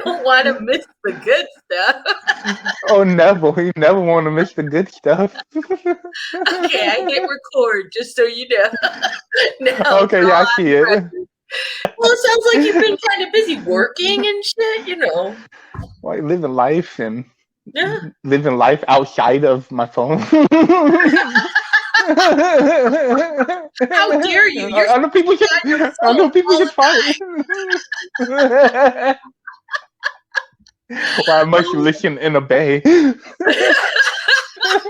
don't want to miss the good stuff. Oh, never. You never want to miss the good stuff. Okay, I hit record just so you know. Now Okay, go yeah, I on see the it. record. Well, it sounds like you've been kind of busy working and shit, you know. Like living life and Yeah. living life outside of my phone. How dare you? You're I know people should. on your I phone know people all should find it. Well, I must listen and obey. the time.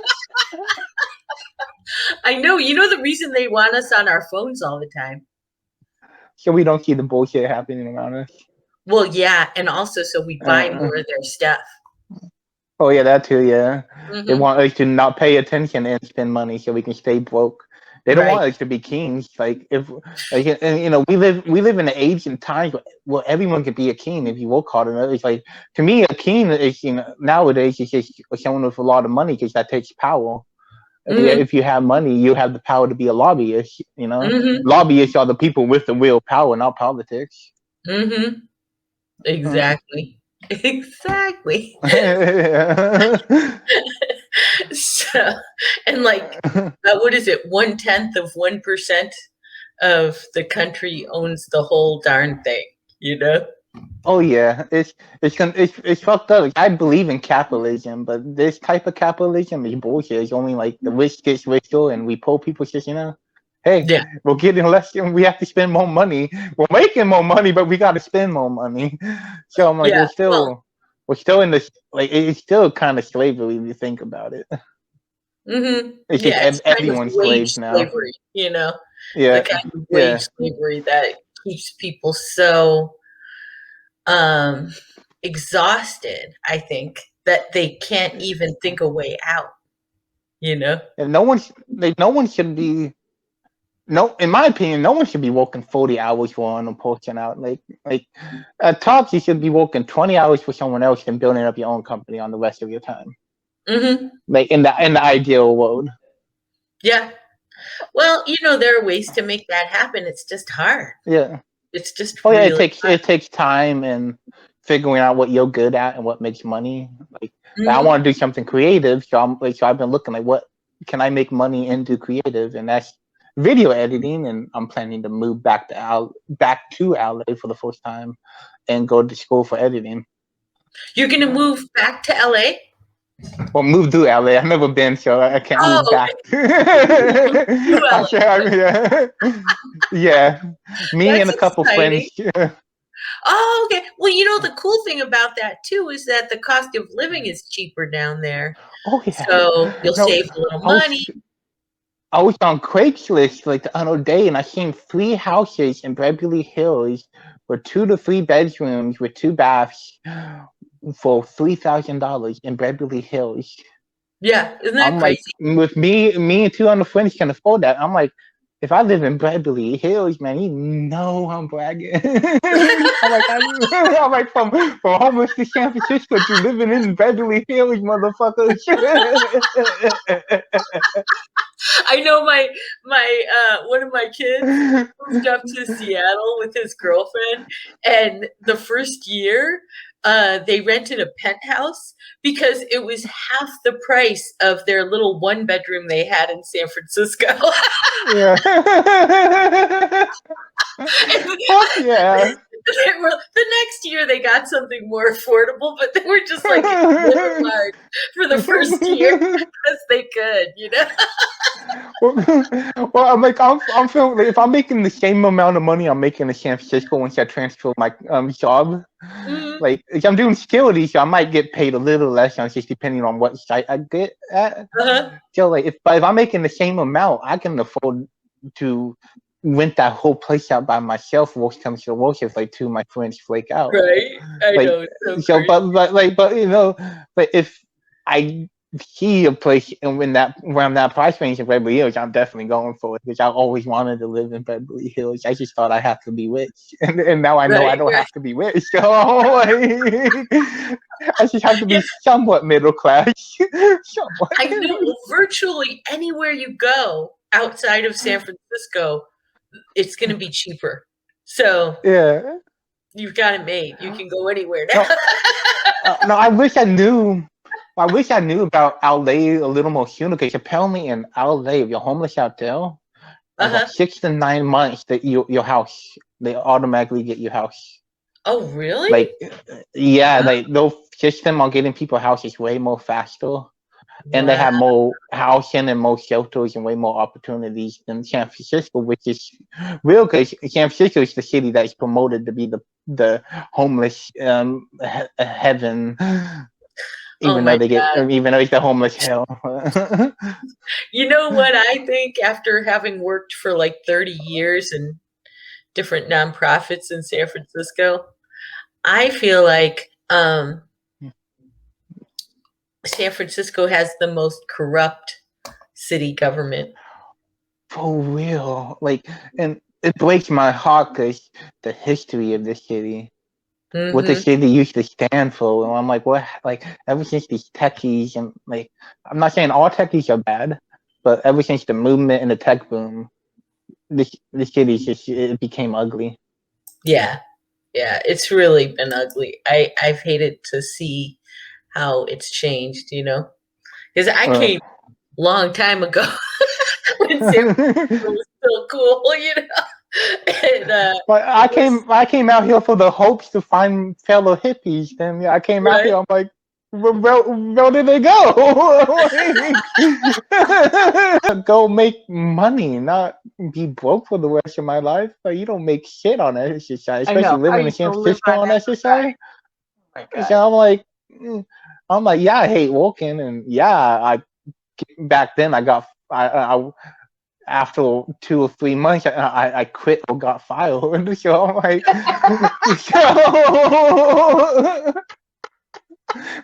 I know. You know the reason they want us on our phones all the time? So we don't see the bullshit happening around us. Well, yeah, and also so we buy Uh, more of their stuff. oh yeah, that too. Yeah, they Hmm. want us to not pay attention and spend money so we can stay broke. They don't Right. want us to be kings. Like if, like, and, we live in an age and time where everyone can be a king if you work hard enough. It's like to me, a king is nowadays is just someone with a lot of money because that takes power. Hmm. If you have money, you have the power to be a lobbyist. Hmm. Lobbyists are the people with the real power, not politics. Hmm. Exactly. Exactly. So, and like, what is it? 1/10 of 1% of the country owns the whole darn thing, you know? Oh yeah, it's fucked up. Like, I believe in capitalism, but this type of capitalism is bullshit. It's only like the rich gets richer, and we poor people just hey, Yeah. we're getting less, and we have to spend more money. We're making more money, but we got to spend more money. So I'm like, Yeah. Well, we're still in this. Like it's still kind of slavery if you think about it. It's just yeah, it's kind of everyone's wage slaves now. slavery, you know, the Yeah, kind of wage yeah. slavery that keeps people so um exhausted, I think, that they can't even think a way out, you know? And no one should be. No, in my opinion, no one should be working 40 hours for one person out. Like at tops, you should be working 20 hours for someone else and building up your own company on the rest of your time. Hmm. Like in the ideal world. Yeah. Well, there are ways to make that happen. It's just hard. Yeah. It's just Oh yeah, really it takes time and figuring out what you're good at and what makes money. Like I hard. want to do something creative, so I've been looking like what can I make money and do creative, and that's video editing. And I'm planning to move back to LA for the first time and go to school for editing. You're going to move back to LA? Well, move to LA. I've never been, so I can't Oh, move back. okay. To I LA. said, yeah, yeah. Me and That's a couple friends. exciting. Oh, okay. Well, the cool thing about that too is that the cost of living is cheaper down there. Oh yeah. So you'll No, save a little I was money. I was on Craigslist like the other day, and I seen 3 houses in Beverly Hills with 2 to 3 bedrooms with 2 baths for $3,000 in Beverly Hills. Yeah, isn't that I'm crazy? like, with me and two other friends can afford that. I'm like, if I live in Beverly Hills, man, you know I'm bragging. I'm like from homeless to San Francisco to living in Beverly Hills, motherfuckers. I know my one of my kids moved up to Seattle with his girlfriend, and the first year they rented a penthouse because it was half the price of their little one bedroom they had in San Francisco. Yeah. Fuck yeah. The next year they got something more affordable, but they were just like living large for the first year because they could. well, I'm like, I'm feeling like if I'm making the same amount of money I'm making in San Francisco once I transfer my job, Mm-hmm. like if I'm doing security, so I might get paid a little less, just depending on what site I get at. Uh-huh. So like, if I'm making the same amount, I can afford to rent that whole place out by myself. Worst comes to worst, if like two of my friends flake out. Right? I Like know, it's so so, crazy. but if I see a place and when that around that price range in Beverly Hills, I'm definitely going for it because I always wanted to live in Beverly Hills. I just thought I had to be rich, and now I know I Right, don't right. have to be rich. So like, I just have to Yeah, be somewhat middle class. Somewhat. I know virtually anywhere you go outside of San Francisco, it's going to be cheaper. So, Yeah. You've got it made. You can go anywhere now. No, no. I wish I knew. I wish I knew about LA a little more sooner, because apparently in LA, if you're homeless out there, about Uh-huh. 6 to 9 months that your house, they automatically get your house. Oh, really? Like, yeah, they'll system on getting people houses way more faster, and they Wow. have more housing and more shelters and way more opportunities than San Francisco, which is real, because San Francisco is the city that is promoted to be the homeless heaven, Oh my God. even though it's the homeless hell. You know what I think after having worked for like 30 years in different nonprofits in San Francisco? I feel like San Francisco has the most corrupt city government. For real, like, and it breaks my heart, because the history of this city, what the Hmm. city used to stand for, and I'm like, what? Like, ever since these techies, and like, I'm not saying all techies are bad, but ever since the movement and the tech boom, this city just, it became ugly. Yeah, yeah, it's really been ugly. I've hated to see how it's changed, you know, because I Uh, came a long time ago when San Francisco was still cool, you know, and but it was I came out here for the hopes to find fellow hippies. Then I came out right. here. I'm like, where did they go? Go make money, not be broke for the rest of my life. Like, you don't make shit on SSI, I know. especially I living in used San to live Francisco on on that for fun. SSI. Oh my God. So mm, I'm like, yeah, I hate working, and yeah, back then I after 2 or 3 months, I quit or got fired. So I'm like, so,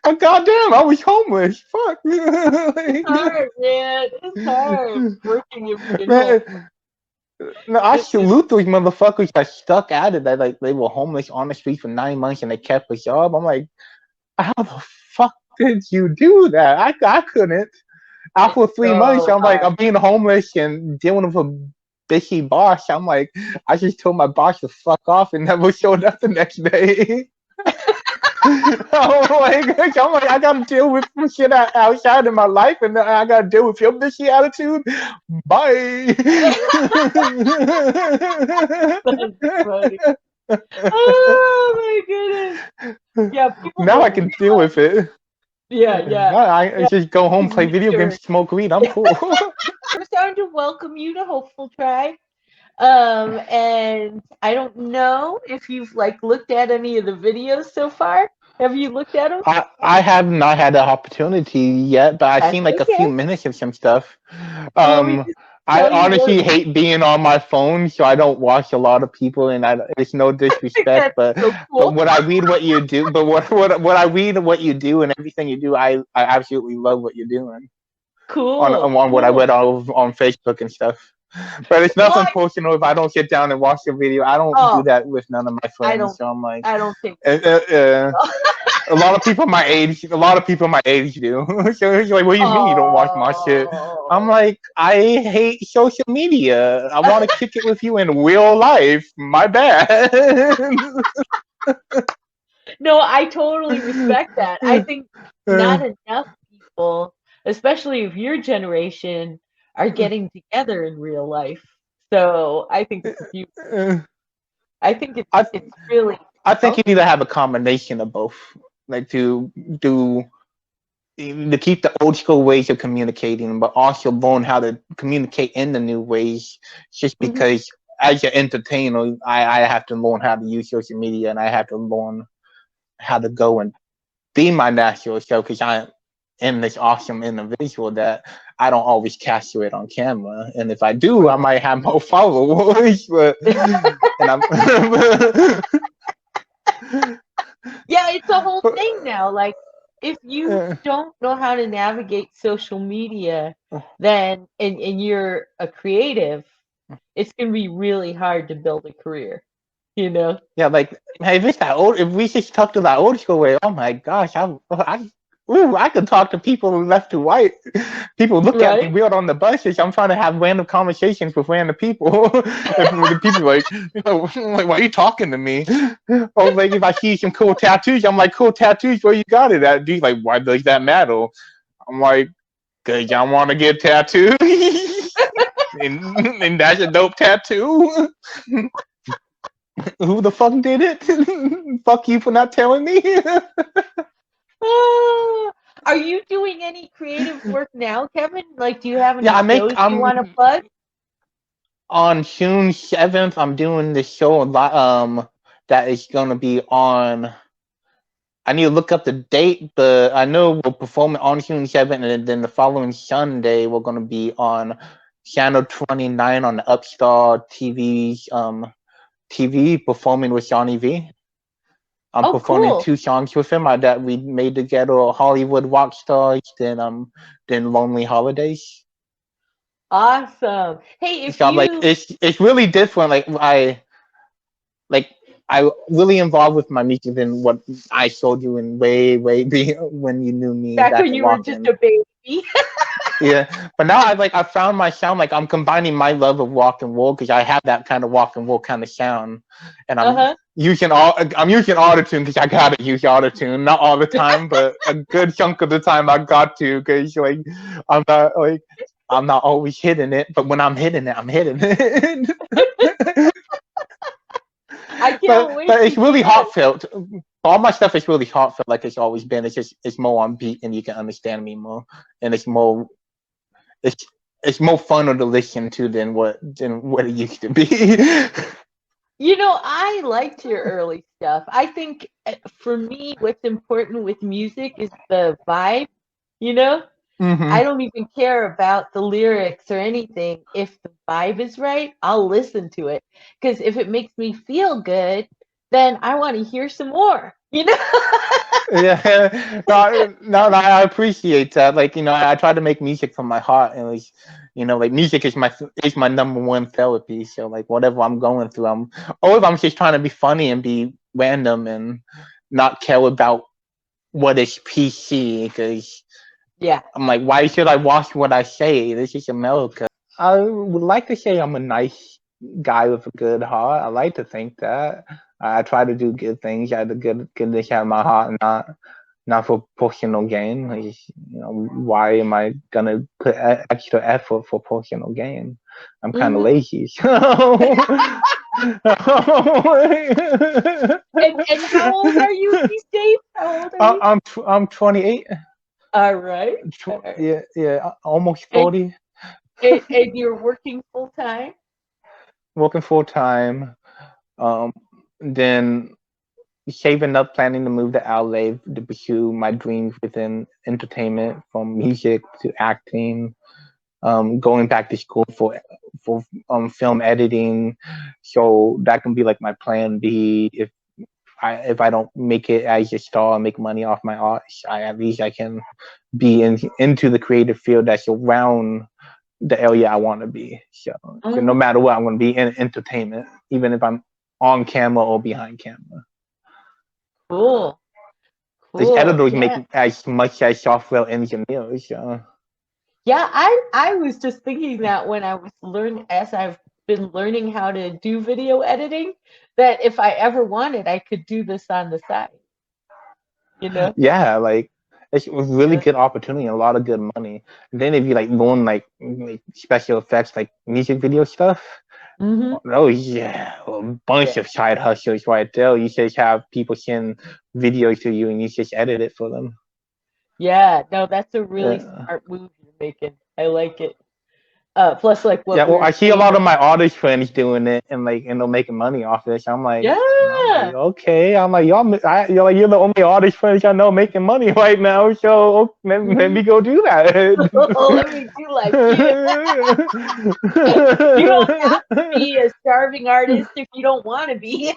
but goddamn, I was homeless. Fuck. It's hard, man. It's hard working and being home. Man, no, I It is. salute those motherfuckers that stuck at it. That, like, they were homeless on the street for 9 months and they kept a job. I'm like, how the fuck did you do that? I couldn't. It's After 3 months, so I'm like, hard. I'm being homeless and dealing with a bitchy boss. I'm like, I just told my boss to fuck off and never showed up the next day. I'm like, I gotta deal with some shit outside of my life, and I gotta deal with your bitchy attitude. Bye. That's funny. Oh my goodness. Yeah, people Now I don't can deal realize. with it. Yeah, yeah, Now I yeah. just go home, Because play video games, smoke weed. I'm cool. we're starting to welcome you to Hopeful Tribe. And I don't know if you've like looked at any of the videos so far. Have you looked at them? I have not had the opportunity yet, but I've That's seen like a few okay. minutes of some stuff. Well, let me Um, just I tell you what honestly hate being on my phone, so I don't watch a lot of people, and it's no disrespect, that's so but cool. what I read what you do, but what I read what you do and everything you do, I absolutely love what you're doing Cool, on what I cool. read on Facebook and stuff. But it's Well, nothing personal. If I don't sit down and watch the video, I don't do oh, that with none of my I friends. don't, So I'm like, I don't think uh, it's uh, uh, personal. a lot of people my age do. So it's like, what do you mean you don't watch my shit? I'm Oh. like, I hate social media. I want to kick it with you in real life. My bad. No, I totally respect that. I think not enough people, especially of your generation, are getting together in real life. So I think it's beautiful. I think I it's really I think oh you need to have a combination of both, like do to keep the old school ways of communicating, but also learn how to communicate in the new ways. Just mhm. because as an entertainer, I have to learn how to use social media, and I have to learn how to go and be my natural self, because I am this awesome individual that I don't always capture it on camera. And if I do, I Right. might have more followers, but and I'm Yeah, it's a whole thing now. Like if you don't know how to navigate social media, then and you're a creative, it's gonna be really hard to build a career, you know? yeah, like, hey, if we just talk to that old school way, oh my gosh, I ooh, I could talk to people left to right. People look at me Right? weird on the buses. I'm trying to have random conversations with random people. If the people like, like, why are you talking to me? Or like if I see some cool tattoos, I'm like, cool tattoos, where you got it at? Dude, like, why does that matter? I'm like, cause y'all want to get tattooed. And that's a dope tattoo. Who the fuck did it? Fuck you for not telling me. Ah, are you doing any creative work now, Kevin? Like, do you have any Yeah, shows you want to plug? on June 7th. I'm doing this show that is gonna be on. I need to look up the date, but I know we'll perform it on June 7th, and then the following Sunday we're gonna be on Channel 29 on the Upstar TV performing with Johnny V. I'm Oh, performing cool. 2 songs with him that we made together, Hollywood Rock Stars, then Lonely Holidays. Awesome. Hey, if So I'm like, you it's really different. Like I really involved with my music than what I showed you in way when you knew me back back when at you were just Walking. a baby. Yeah, but now I found my sound. Like I'm combining my love of rock and roll because I have that kind of rock and roll kind of sound, and Uh-huh. I'm using autotune because I gotta use autotune. Not all the time, but a good chunk of the time I got to because I'm not like I'm not always hitting it, but when I'm hitting it, I'm hitting it. I but can't wait but to it's hear really it. heartfelt. All my stuff is really heartfelt, like it's always been. It's more on beat, and you can understand me more, and it's it's more fun to listen to than what it used to be. You know, I liked your early stuff. I think for me, what's important with music is the vibe, you know? Hmm. I don't even care about the lyrics or anything. If the vibe is right, I'll listen to it. Because if it makes me feel good, then I want to hear some more, you know? Yeah, no, I appreciate that. Like I try to make music from my heart, and like music is my number one therapy. So like whatever I'm going through, or if I'm just trying to be funny and be random and not care about what is PC, because Yeah. I'm like, why should I watch what I say? This is America. I would like to say I'm a nice guy with a good heart. I like to think that. I try to do good things out of goodness out of my heart, and not for personal gain. Like, why am I gonna put extra effort for personal gain? I'm kind of Hmm. lazy. So And how old are you these days? How old are you? I'm 28. All right. All right. Yeah, almost And, 40. and you're working full time? Working full time. Um, then saving up, planning to move to LA to pursue my dreams within entertainment, from music to acting. Going back to school for film editing, so that can be like my plan B. If I don't make it as a star and make money off my art, at least I can be into the creative field that's around the area I want to be. So no Uh-huh. matter what, I'm going to be in entertainment, even if I'm on camera or behind camera. Cool. These Cool. editors make Yeah. as much as software engineers. So. Yeah, I was just thinking that when I was as I've been learning how to do video editing, that if I ever wanted, I could do this on the side, you know? Yeah, like it's a really Yeah. good opportunity and a lot of good money. And then if you like going like special effects, like music video stuff, Hmm. oh yeah, a bunch Yeah. of side hustles right there. You just have people send videos to you and you just edit it for them. Yeah. No, that's a really Yeah. smart move you're making. I like it. Plus like Yeah, what we well, were I see a saying. lot of my artist friends doing it and they're making money off this. I'm like, Yeah. okay. I'm like, you're the only artist friends I know making money right now. So let Hmm. me go do that. Let me do like you. You don't have to be a starving artist if you don't want to be.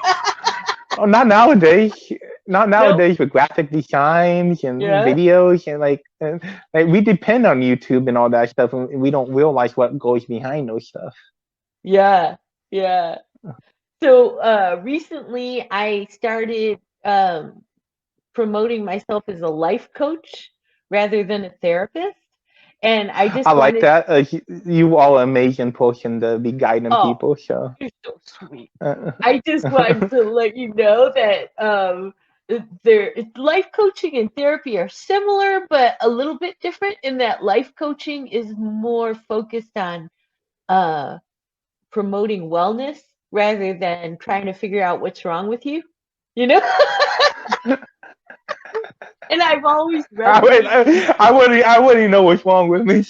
Oh, not nowadays. Not No? nowadays with graphic designs and Yeah. videos and we depend on YouTube and all that stuff, and we don't realize what goes behind those stuff. Yeah. Yeah. So recently I started promoting myself as a life coach. rather than a therapist. And I I just like wanted, that. You all amazing person to be guiding oh, people. So, you're so sweet. uh, I just wanted to let you know that their life coaching and therapy are similar, but a little bit different in that life coaching is more focused on uh, promoting wellness rather than trying to figure out what's wrong with you, you know? And I've always resonated with I wouldn't even know what's wrong with me.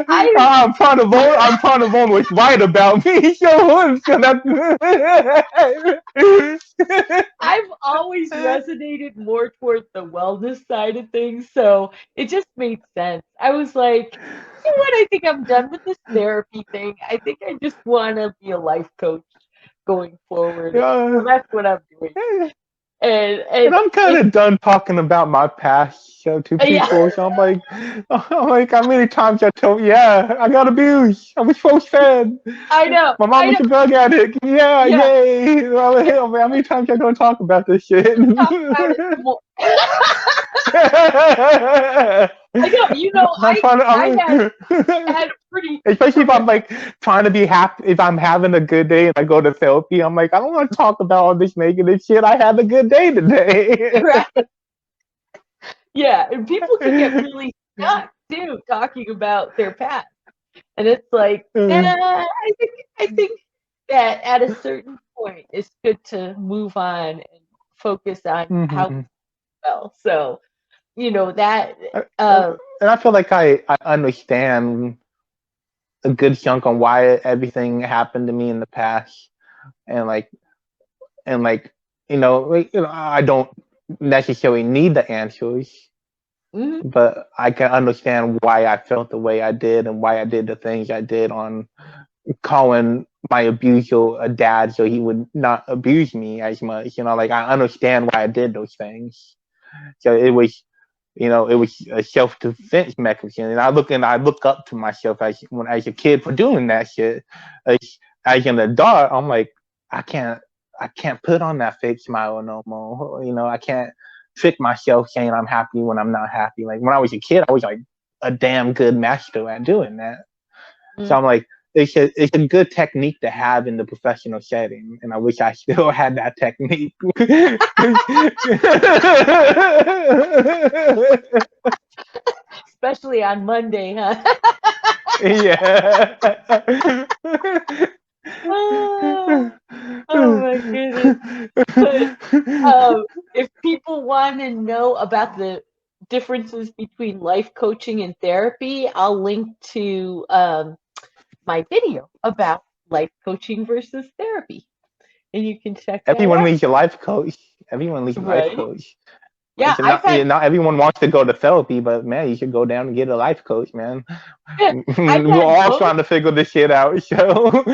I I'm trying to vote what's right about me. So I've always resonated more towards the wellness side of things, so it just made sense. I was like, you know what? I think I'm done with this therapy thing. I think I just want to be a life coach going forward. So yeah. that's what I'm doing. And And and I'm kind it of done talking about my past to yeah, people. So I'm like, how many times I told, yeah, I got abused. I was force fed. My mom I was know, a drug addict. Yeah, yeah. yay. Well, And hell, man, how many times I gonna talk about this shit? we talk about it some more. I know, I'm trying to, I I'm, had a pretty especially if horrific, I'm like trying to be happy, if I'm having a good day and I go to therapy, I'm like, I don't want to talk about all this negative shit. I had a good day today. right? Yeah, and people can get really stuck too talking about their past. And it's like, I think that at a certain point it's good to move on and focus on how we Mhm. feel. So, that I- And uh and I feel like I understand a good chunk on why everything happened to me in the past, and like I don't necessarily need the answers, mhm, but I can understand why I felt the way I did and why I did the things I did on calling my abuser a dad so he would not abuse me as much. Like I understand why I did those things. So it was a self defense mechanism. And I look up to myself as a kid for doing that shit. As, as an adult, I'm like, I can't I can't put on that fake smile no more. I can't trick myself saying I'm happy when I'm not happy. Like when I was a kid, I was like a damn good master at doing that. So mhm. I'm like, it's a good technique to have in the professional setting, and I wish I still had that technique. Especially on Monday, huh? Yeah. Oh, oh my goodness. But if people want to know about the differences between life coaching and therapy, I'll link to my video about life coaching versus therapy, and you can check that Everyone out. needs a life coach. Everyone needs a life Right? coach. Yeah, I've had Not everyone wants to go to therapy, but man, you should go down and get a life coach, man. yeah, I've We're had all both. trying to figure this shit out, so.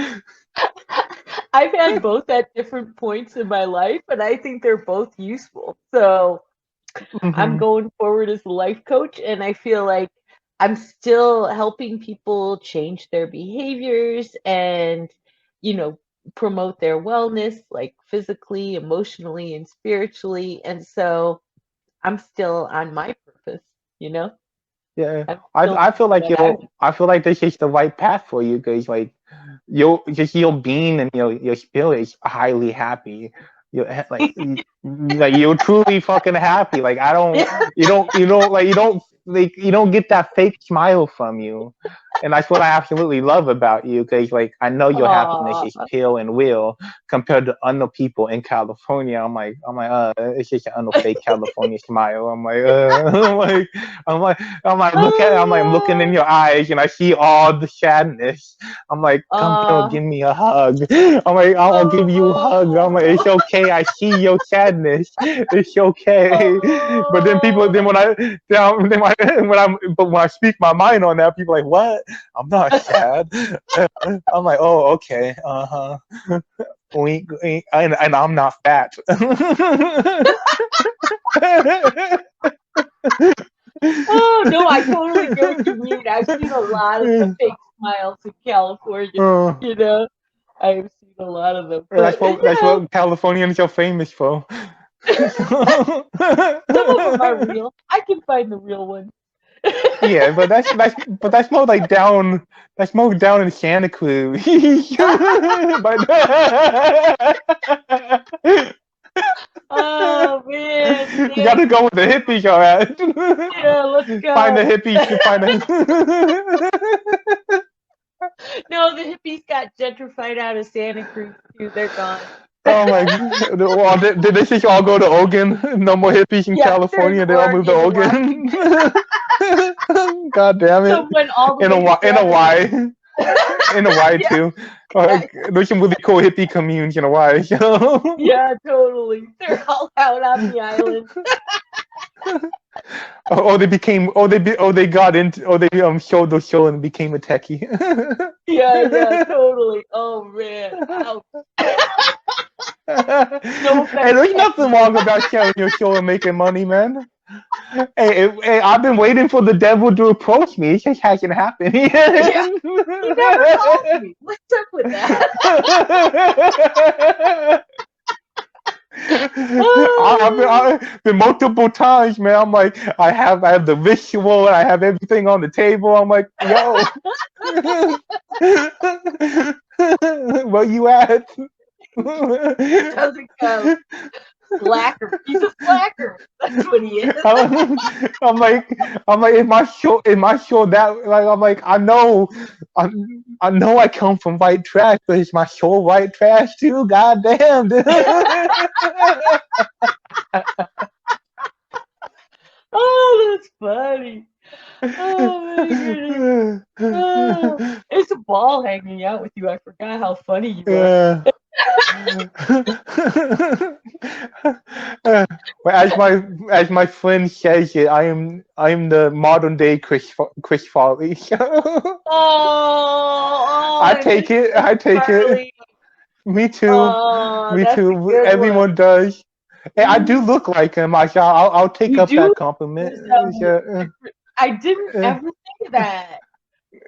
I've had both at different points in my life, and I think they're both useful. So I'm Mhm. going forward as a life coach, and I feel like I'm still helping people change their behaviors and, you know, promote their wellness, like physically, emotionally, and spiritually. And so I'm still on my purpose, you know? Yeah, I'm still I doing feel like what I I feel like this is the right path for you because like your being and your spirit is highly happy. Like you're truly fucking happy. Like I don't do. you don't get that fake smile from you, and that's what I absolutely love about you because like I know your happiness Aw. is pure and real compared to other people in California. It's just an fake California smile. I'm like, look at it. I'm looking in Ah, your eyes and I see all the sadness. I'm like, come here, ah, give me a hug. I'm like, I'll give you a hug. I'm like, it's oh, okay. I see your sadness. It's okay. But then people, then oh. when I, then when I speak my mind on that, people are like, what? I'm not sad. I'm like, oh, okay. Uh huh. Wink, wink. And I'm not fat. Oh, no, I totally get what you mean. I've seen a lot of the fake smiles in California, Uh, you know? I've seen a lot of them. that's But, what Californians are famous for. Some of them are real. I can find the real ones. Yeah, but that's more like down. That's more down in Santa Cruz. But Oh man, you got Santa to go with the hippies, all right. Yeah, let's Find the go. hippies. You find the. No, the hippies got gentrified out of Santa Cruz too. They're gone. Oh my! Well, did they just all go to Oregon? No more hippies in Yeah, they're in California. They all moved to Oregon and Oregon. Washington. God damn it! Some went all the In a way to Y, in a Canada. Y, in a Y Yeah, too. yeah, There's some really cool hippie communes in a Y. yeah, totally. They're all out on the island. They became. They got into. They showed the show and became a techie. Yeah, yeah, totally. Oh man, ouch. No Hey, offense, there's nothing techie. wrong about sharing your show and making money, man. Hey, I've been waiting for the devil to approach me. It just hasn't happened. Yeah, he never calls me. What's up with that? Oh, I've been multiple times, man. I'm like, I have the visual, I have everything on the table. I'm like, yo, where you at? doesn't go. Slacker. He's a slacker. That's what he is. I'm like, am I sure that like I'm like I, I know I come from white trash, but is my show white trash too? God damn, dude. Oh, that's funny. Oh my goodness. Oh, it's a ball hanging out with you. I forgot how funny you are. Yeah. Well, as my friend says it, I am the modern day Chris Farley. Oh, I I miss take it. Chris I take it. Farley. Me too. Oh, Me that's a too. good one. Everyone does. Hey, I do Mhm. look like him. I'll take You up do. that compliment. You Yeah, different. I didn't uh, ever think of that.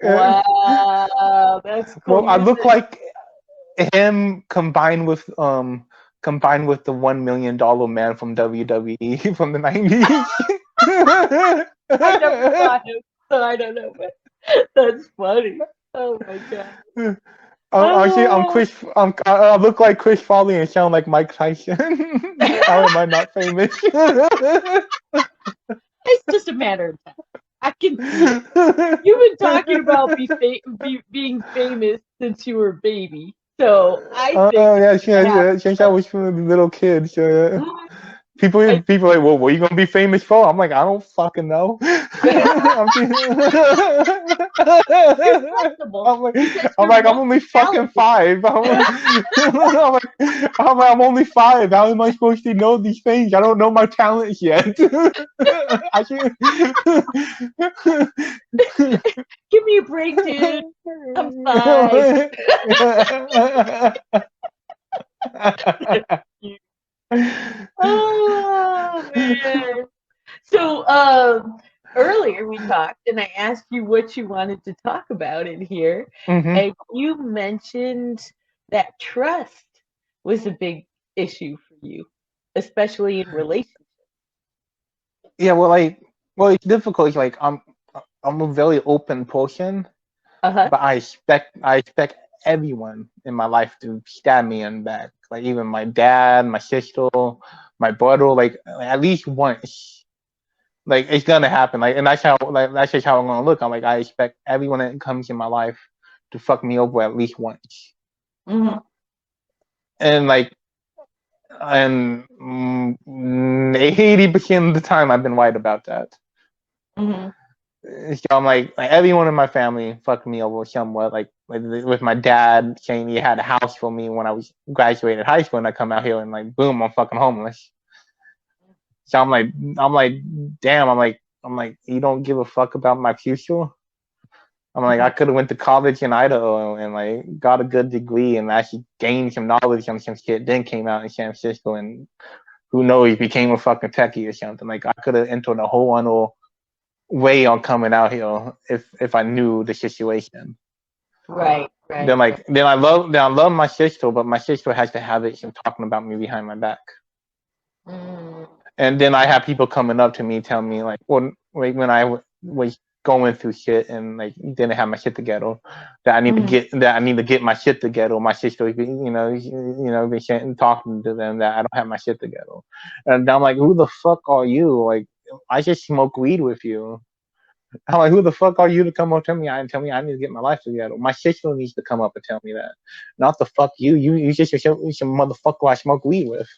uh, Wow, that's well, cool. I You're look the like him combined with the $1 million man from WWE from the 90s. I never saw him, so I don't know, but that's funny. Oh my god. Actually, Oh, I look like Chris Farley and sound like Mike Tyson. How am I not famous? it's just a matter of time. I can see it. You've been talking about being famous since you were a baby, so I think Oh yeah, it's gonna happen since I someday. was a little kid. So, Mhm. I people are like, well, what are you gonna be famous for? I'm like, I don't fucking know. I'm, just, You're flexible I'm like, because I'm you're like, I'm only fucking multi-talented. 5. I'm only 5. How am I supposed to know these things? I don't know my talents yet. I should. Give me a break, dude. I'm 5. Oh man. So earlier we talked and I asked you what you wanted to talk about in here, hmm and you mentioned that trust was a big issue for you, especially in relationships. Yeah, well, it's difficult. Like I'm a very open person, Uh-huh. but I expect everyone in my life to stab me in the back. Like even my dad, my sister, my brother. Like at least once. Like it's gonna happen. Like and that's just how I'm gonna look. I'm like I expect everyone that comes in my life to fuck me over at least once. Hmm. And like and 80% of the time I've been right about that. Hmm. So I'm like everyone in my family fucked me over somewhat. Like with my dad saying he had a house for me when I was graduated high school, and I come out here and like boom, I'm fucking homeless. So I'm like, damn. I'm like, you don't give a fuck about my future. I'm like, I could have went to college in Idaho and like got a good degree and actually gained some knowledge on some shit. Then came out in San Francisco and who knows, became a fucking techie or something. Like I could have entered a whole other way on coming out here if I knew the situation. Right, Then right, right. like then I love my sister, but my sister has to have it from talking about me behind my back. And then I have people coming up to me telling me like, well, like when I was going through shit and like didn't have my shit together, that I need to get my shit together. My sister, been talking to them that I don't have my shit together, and I'm like, who the fuck are you? Like, I just smoke weed with you. I'm like, who the fuck are you to come up to me and tell me I need to get my life together? My sister needs to come up and tell me that, not the fuck you. You just some motherfucker I smoke weed with.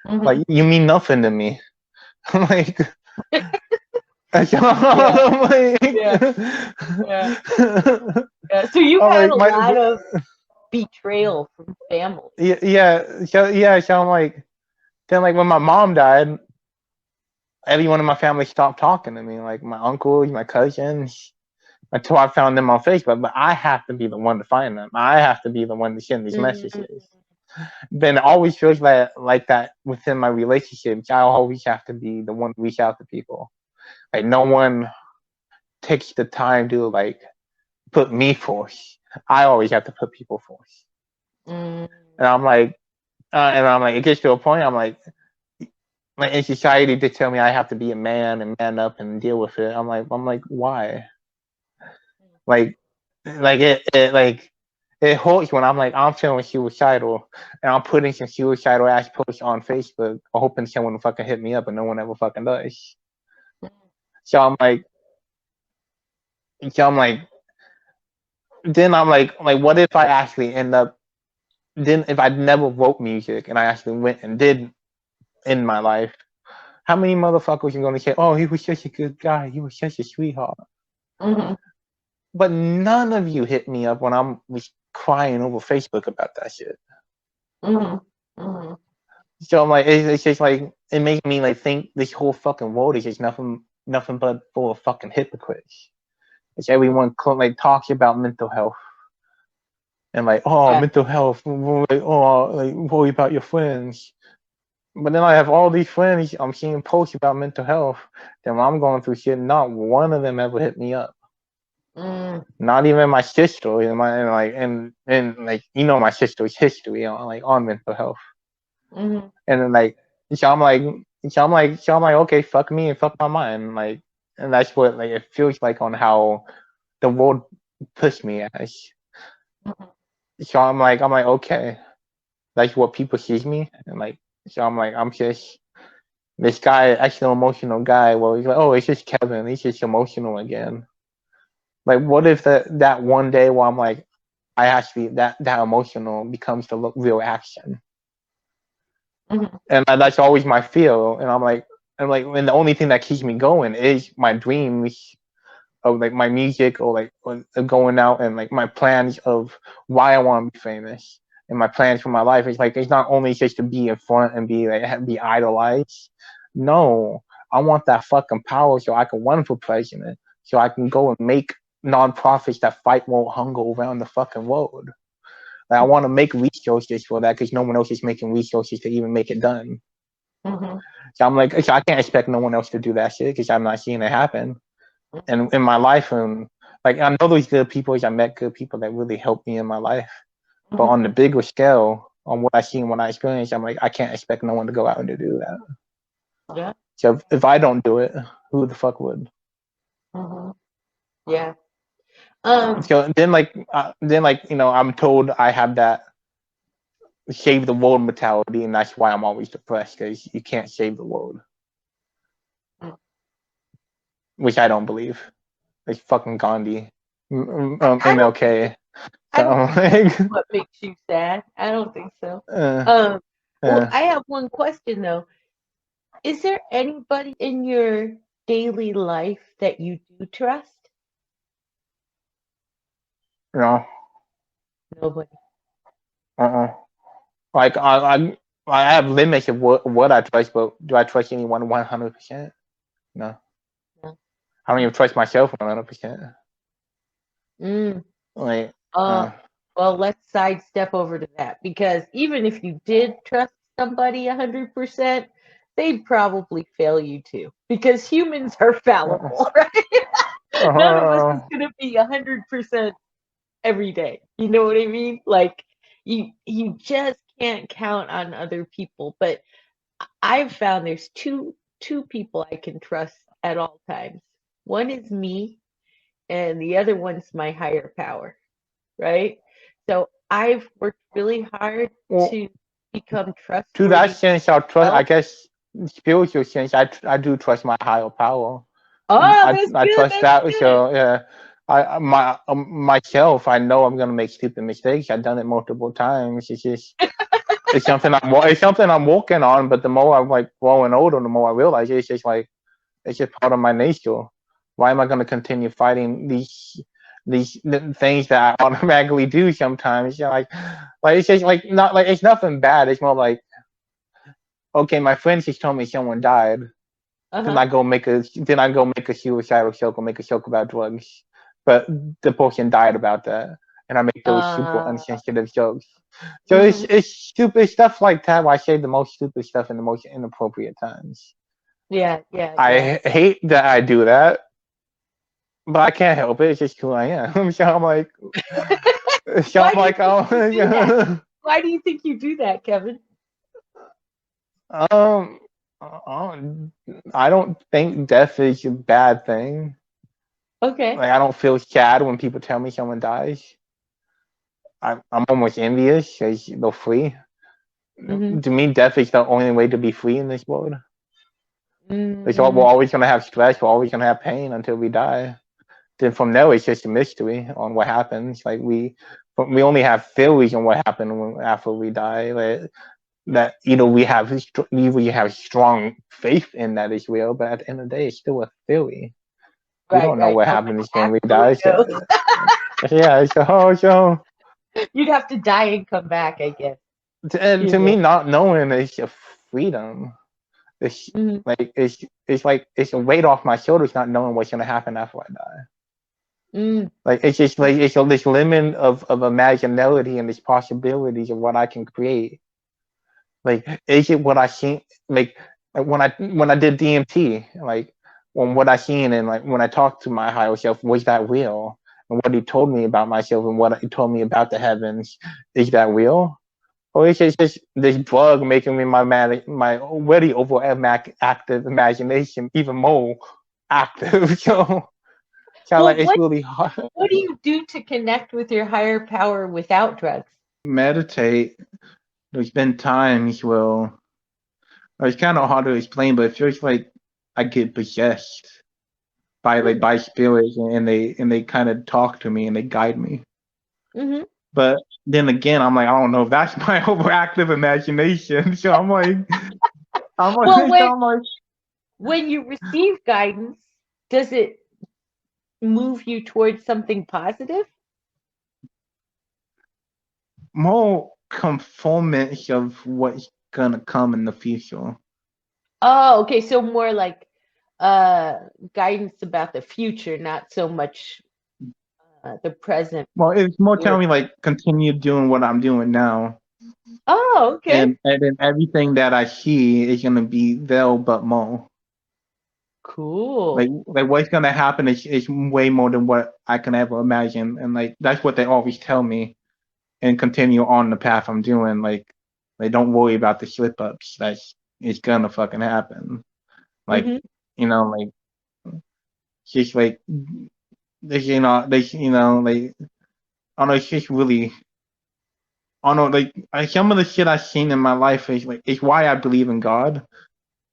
Like, you mean nothing to me. I'm like, I'm like, Yeah. So you I'm had like a lot of betrayal from family. So I'm like, then like when my mom died, everyone in my family stopped talking to me. Like my uncle, my cousins, until I found them on Facebook. But I have to be the one to find them. I have to be the one to send these messages. Then it always feels like that within my relationships. I always have to be the one to reach out to people. Like no one takes the time to like put me first. I always have to put people first. And I'm like, it gets to a point. I'm like in society they tell me I have to be a man and man up and deal with it. I'm like, why? Like, it hurts when I'm feeling suicidal and I'm putting some suicidal ass posts on Facebook, hoping someone will fucking hit me up, and no one ever fucking does. So I'm like, so I'm like, then I'm like, what if I actually end up? Then if I never wrote music and I actually went and did in my life, how many motherfuckers are gonna say, "Oh, he was such a good guy. He was such a sweetheart." But none of you hit me up when I'm was crying over Facebook about that shit. So I'm like, it's just like it makes me like think this whole fucking world is just nothing but full of fucking hypocrites. It's everyone like talks about mental health and like, oh, mental health, like, oh, like worry about your friends. But then I have all these friends I'm seeing posts about mental health. Then when I'm going through shit, not one of them ever hit me up. Not even my sister, and like my sister's history on mental health. And then like so I'm like okay, fuck me and fuck my mind, like, and that's what like it feels like on how the world pushed me as. So I'm like okay, that's what people sees me, and like so I'm just this guy, actually emotional guy. Well, he's like, oh, it's just Kevin. He's just emotional again. Like, what if that one day where I'm like, I actually that emotional becomes the real action, and that's always my fear. And and the only thing that keeps me going is my dreams of like my music or like going out and like my plans of why I want to be famous and my plans for my life. It's like it's not only just to be in front and be idolized. No, I want that fucking power so I can run for president, so I can go and make nonprofits that fight world hunger around the fucking world. Like, I want to make resources for that because no one else is making resources to even make it done. So I'm like, so I can't expect no one else to do that shit because I'm not seeing it happen. And in my life, and like I know those good people, I met good people that really helped me in my life. But on the bigger scale, on what I see and what I experience, I'm like, I can't expect no one to go out and to do that. Yeah. So if I don't do it, who the fuck would? Yeah. So then I'm told I have that save the world mentality, and that's why I'm always depressed because you can't save the world, which I don't believe. Like fucking Gandhi, MLK. I So don't I'm think that's like, what makes you sad. I don't think so. uh, Well, I have one question though. Is there anybody in your daily life that you do trust? no, Nobody. uh-uh. Like I have limits of what I trust, but do I trust anyone 100%? No. No. I don't even trust myself 100%. Mm. Like, Well, let's sidestep over to that because even if you did trust somebody 100%, they'd probably fail you too because humans are fallible, right? None of us is going to be 100% every day. You know what I mean? Like you just can't count on other people. But I've found there's two people I can trust at all times. One is me, and the other one's my higher power, right? So I've worked really hard Well, to become to that trustworthy sense, I'll trust. I myself. guess spiritual sense, I do trust my higher power. Oh, that's I good. trust That's that. good. So yeah, myself. I know I'm gonna make stupid mistakes. I've done it multiple times. It's something it's something I'm working on. But the more I'm like growing older, the more I realize it's just like it's just part of my nature. Why am I gonna continue fighting these things that I automatically do sometimes? You know, like it's just like not like it's nothing bad. It's more like okay, my friend just told me someone died. Uh-huh. Then I go make a suicidal joke or make a joke about drugs. But the person died about that. And I make those super Uh, insensitive jokes. So mhm. it's stupid stuff like that where I say the most stupid stuff in the most inappropriate times. Yeah, yeah, yeah. I hate that I do that, but I can't help it. It's just who I am. So I'm like, Why do you think you do that? oh, Why do you think you do that, Kevin? um, I don't think death is a bad thing. Okay. Like I don't feel sad when people tell me someone dies. I'm almost envious because they're free. Mm-hmm. To me, death is the only way to be free in this world. We're Mm, always gonna have stress. We're always gonna have pain until we die. Then from there, it's just a mystery on what happens. Like we only have theories on what happened after we die. Like, that we have strong faith in that is real, but at the end of the day, it's still a theory. We right, don't know right. what Nobody happens when we actually die. knows. Yeah, so You'd have to die and come back, I guess. and You to me, know. not knowing is a freedom. It's Mm-hmm. like it's a weight off my shoulders not knowing what's gonna happen after I die. Mm, Like it's just like it's this limit of imaginality and these possibilities of what I can create. Like is it what I seen like when I did DMT, like when what I seen and like when I talked to my higher self, was that real? And what he told me about myself and what he told me about the heavens, is that real? Or is it just this bug making me my already over active imagination even more active? So well, like it's really hard. what do you do to connect with your higher power without drugs? Meditate. There's been times where it's kind of hard to explain, but it feels like I get possessed Mm, by spirits, and they kind of talk to me and they guide me. mm-hmm. But then again, I'm like, I don't know if that's my overactive imagination. So Well, I'm like, when you receive guidance, does it move you towards something positive? more conformance of what's gonna come in the future. Oh, okay. So more like uh guidance about the future, not so much the present. Well, it's more You're, telling me like continue doing what I'm doing now, oh, okay. and then everything that I see is gonna be there but more. Cool. Like what's gonna happen is way more than what I can ever imagine, and like that's what they always tell me, and continue on the path I'm doing. Like don't worry about the slip ups. That's it's gonna fucking happen. Like Mm-hmm. like just like like I don't know. It's just really I don't know. Some of the shit I've seen in my life is like it's why I believe in God.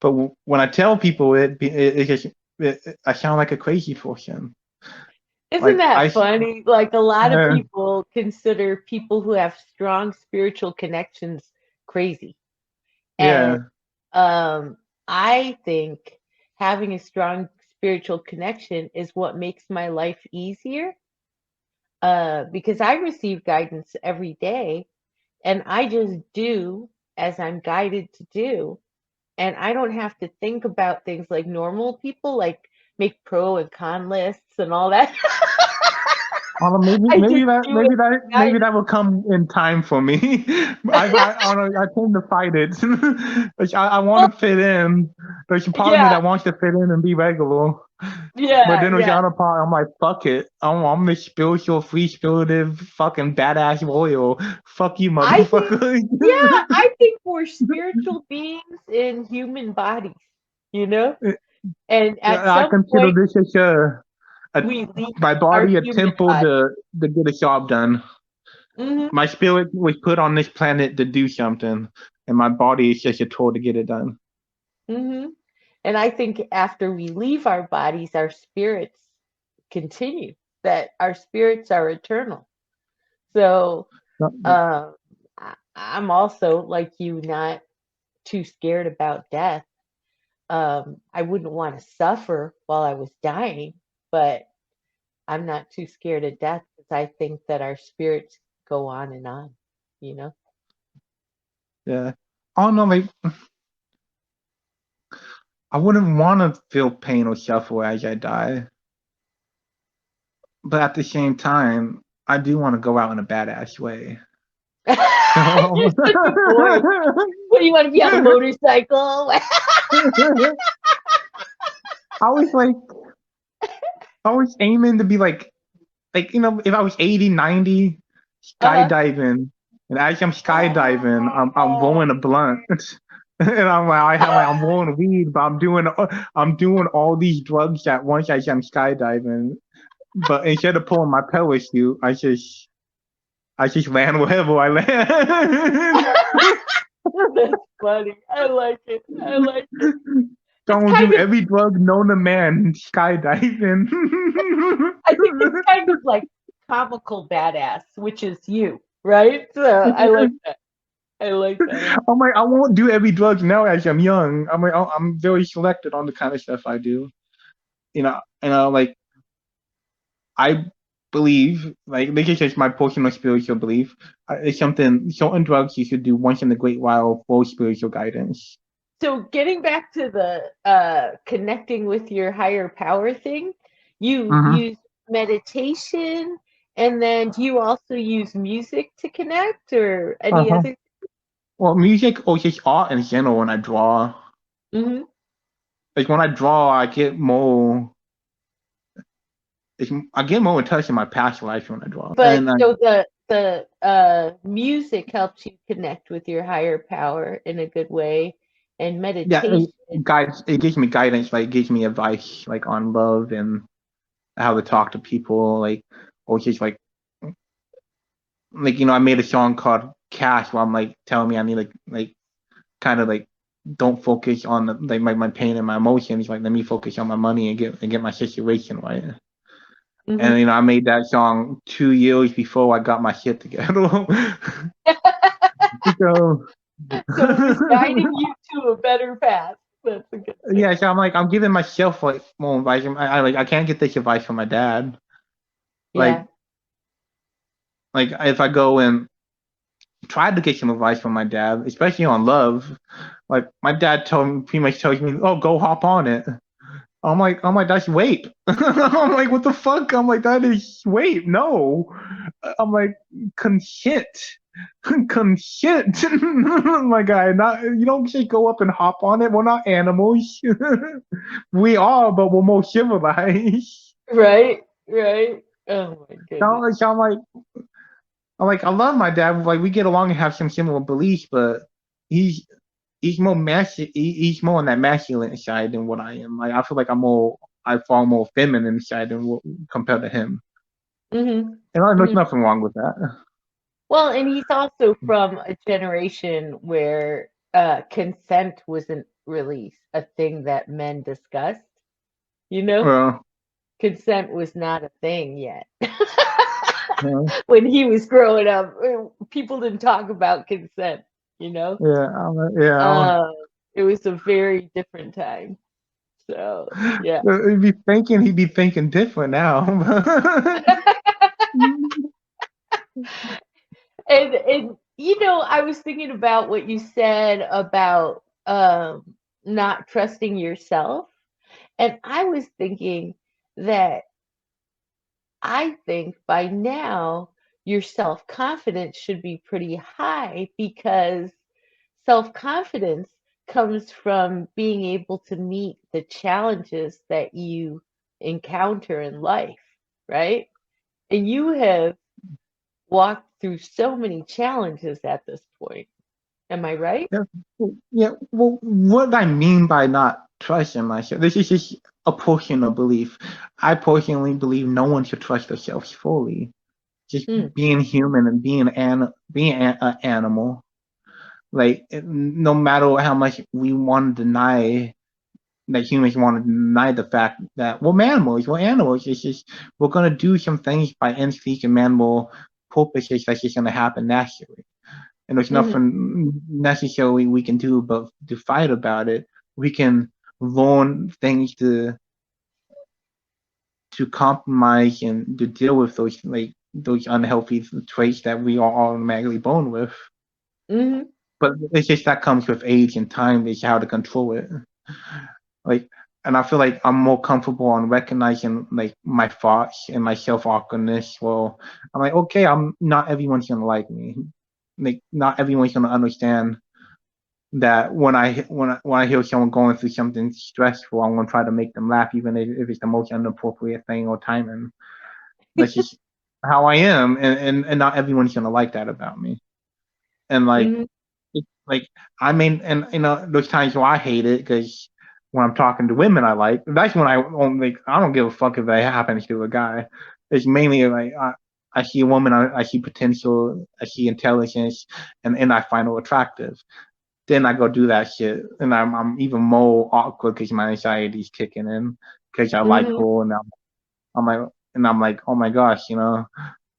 But when I tell people it just I sound like a crazy person. Isn't Like that funny? Like a lot of uh, people consider people who have strong spiritual connections crazy. And yeah. um, I think having a strong spiritual connection is what makes my life easier. Because I receive guidance every day and I just do as I'm guided to do. And I don't have to think about things like normal people, like make pro and con lists and all that. Well, I just do it maybe guided. that will come in time for me. I don't know, I tend to fight it. Like I want Well, to fit in. There's a part of me yeah, that wants to fit in and be regular. But Yeah, then with yeah. Yana Pot, I'm like, fuck it. I'm the spiritual, free-spirited, fucking badass royal. Fuck you, I think, motherfucker. yeah, I think we're spiritual beings in human bodies, you know? And at I some consider point, this as a we leave my our body a human temple body. to get a job done. Hmm. My spirit was put on this planet to do something, and my body is just a tool to get it done. Hmm. And I think after we leave our bodies, our spirits continue, that our spirits are eternal. So I'm also, like you, not too scared about death. I wouldn't want to suffer while I was dying, but I'm not too scared of death because I think that our spirits go on and on, you know? Yeah. Oh no, like I wouldn't want to feel pain or suffer as I die, but at the same time, I do want to go out in a badass way. You're such a boy. What do you want to be on a motorcycle? I was like, I was aiming to be like if I was 80, 90, Uh-huh. skydiving, and as I'm skydiving, I'm Oh, rolling a blunt, and I'm rolling weed, but I'm doing all these drugs at once as I'm skydiving. But instead of pulling my parachute, I just land wherever I land. that's funny. I like it. I like it. So It's I'm gonna do kind of, every drug known to man skydiving. I think it's kind of like comical badass, which is you, right? So I like that. I like that. I'm like, I won't do every drug now as I'm young. I'm like, I'm very selected on the kind of stuff I do. Like I believe, like this is just my personal spiritual belief. It's certain drugs you should do once in a great while for spiritual guidance. So getting back to the connecting with your higher power thing, you Mm-hmm. use meditation, and then do you also use music to connect or any Uh-huh. other? Well, music or just art in general when I draw. Hmm. Like when I draw, I get more in touch in my past life when I draw. But And so the music helps you connect with your higher power in a good way, and yeah, meditation. it gives me guidance, like it gives me advice like on love and how to talk to people, like or just I made a song called Cash where I'm like telling me I need like kind of like don't focus on like my pain and my emotions, like let me focus on my money and get my situation right. Hmm. And I made that song 2 years before I got my shit together. So So it was guiding you to a better path. That's a good thing. yeah, so I'm giving myself like more advice. I can't get this advice from my dad. Like Yeah. like if I go and try to get some advice from my dad, especially on love, like my dad pretty much tells me, "Oh, go hop on it." I'm like, that's rape. I'm like, what the fuck? I'm like, that is rape. No. I'm like, consent. Consent. My guy, not you don't just go up and hop on it. We're not animals. We are, but we're more civilized. Right. Right. Oh my goodness. So I'm like, I love my dad. Like we get along and have some similar beliefs, but he's he's more he's more on that masculine side than what I am. Like I feel like I fall more feminine side compared to him. Hmm. And there's Hmm. nothing wrong with that. Well, and he's also from a generation where consent wasn't really a thing that men discussed. You know, Well, consent was not a thing yet. yeah, When he was growing up, people didn't talk about consent. You know, yeah, yeah. uh, it was a very different time. So yeah. He'd be thinking different now. And I was thinking about what you said about not trusting yourself, and I was thinking that I think by now your self-confidence should be pretty high because self-confidence comes from being able to meet the challenges that you encounter in life, right? And you have walked through so many challenges at this point. Am I right? Yeah. Well, what I mean by not trusting myself, this is just a personal belief. I personally believe no one should trust themselves fully. Just Hmm. being human and being an animal. Like, no matter how much we want to deny that humans want to deny the fact that we're animals. We're animals. It's just we're gonna do some things by instinct and animal purposes that's just gonna happen naturally. And there's Hmm. nothing necessarily we can do but to fight about it. We can learn things to compromise and to deal with those unhealthy traits that we are automatically born with. Hmm. But it's just that comes with age and time. Is how to control it. Like, and I feel like I'm more comfortable on recognizing like my thoughts and my self-awkwardness. Well, I'm like, okay, I'm not everyone's gonna like me. Like, not everyone's gonna understand that when I hear someone going through something stressful, I'm gonna try to make them laugh, even if it's the most inappropriate thing or timing. That's just how I am, and not everyone's gonna like that about me. And like, Hmm. like I mean, and there's times where I hate it because when I'm talking to women I like, that's when I don't give a fuck if it happens to a guy. It's mainly like I see a woman, I see potential, I see intelligence, and I find her attractive. Then I go do that shit, and I'm even more awkward because my anxiety's kicking in because I like Hmm. her, and I'm like, oh my gosh,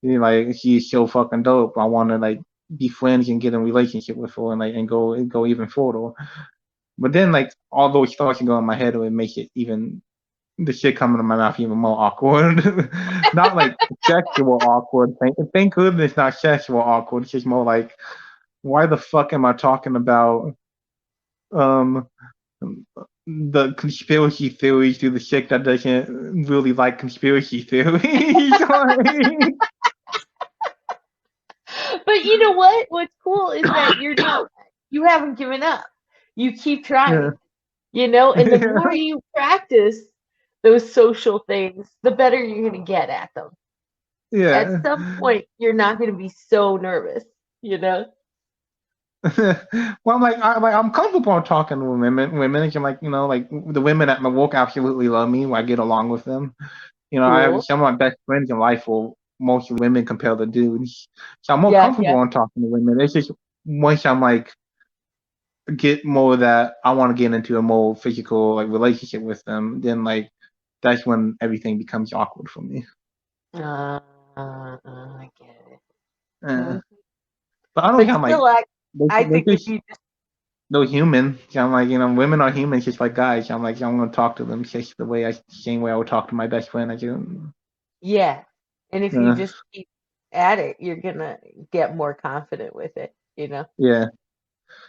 like she's so fucking dope. I want to like be friends and get in a relationship with her and like and go even further. But then like all those thoughts can go in my head and it makes it even the shit coming to my mouth even more awkward. Not like sexual awkward. Thank goodness not sexual awkward. It's just more like why the fuck am I talking about um the conspiracy theories to the chick that doesn't really like conspiracy theories? Like, But you know what? What's cool is that you haven't given up. You keep yeah. trying, and the more you practice those social things, the better you're going to get at them. At Yeah. some point, you're not going to be so nervous, you know? Well, I'm comfortable talking to women. And like like the women at my work absolutely love me. I get along with them. I have Cool. some of my best friends in life are mostly women compared to dudes. So I'm more Yeah, comfortable yeah. on talking to women. It's just once I'm like get more that I want to get into a more physical like relationship with them, then like that's when everything becomes awkward for me. I get it. Uh, Mhm. but I don't think But I'm like still, I they think if just you just, they're human. So I'm like, women are humans just like guys. I'm like, I'm gonna talk to them just same way I would talk to my best friend. I do. yeah. And if you Uh, just keep at it, you're going to get more confident with it, you know? yeah.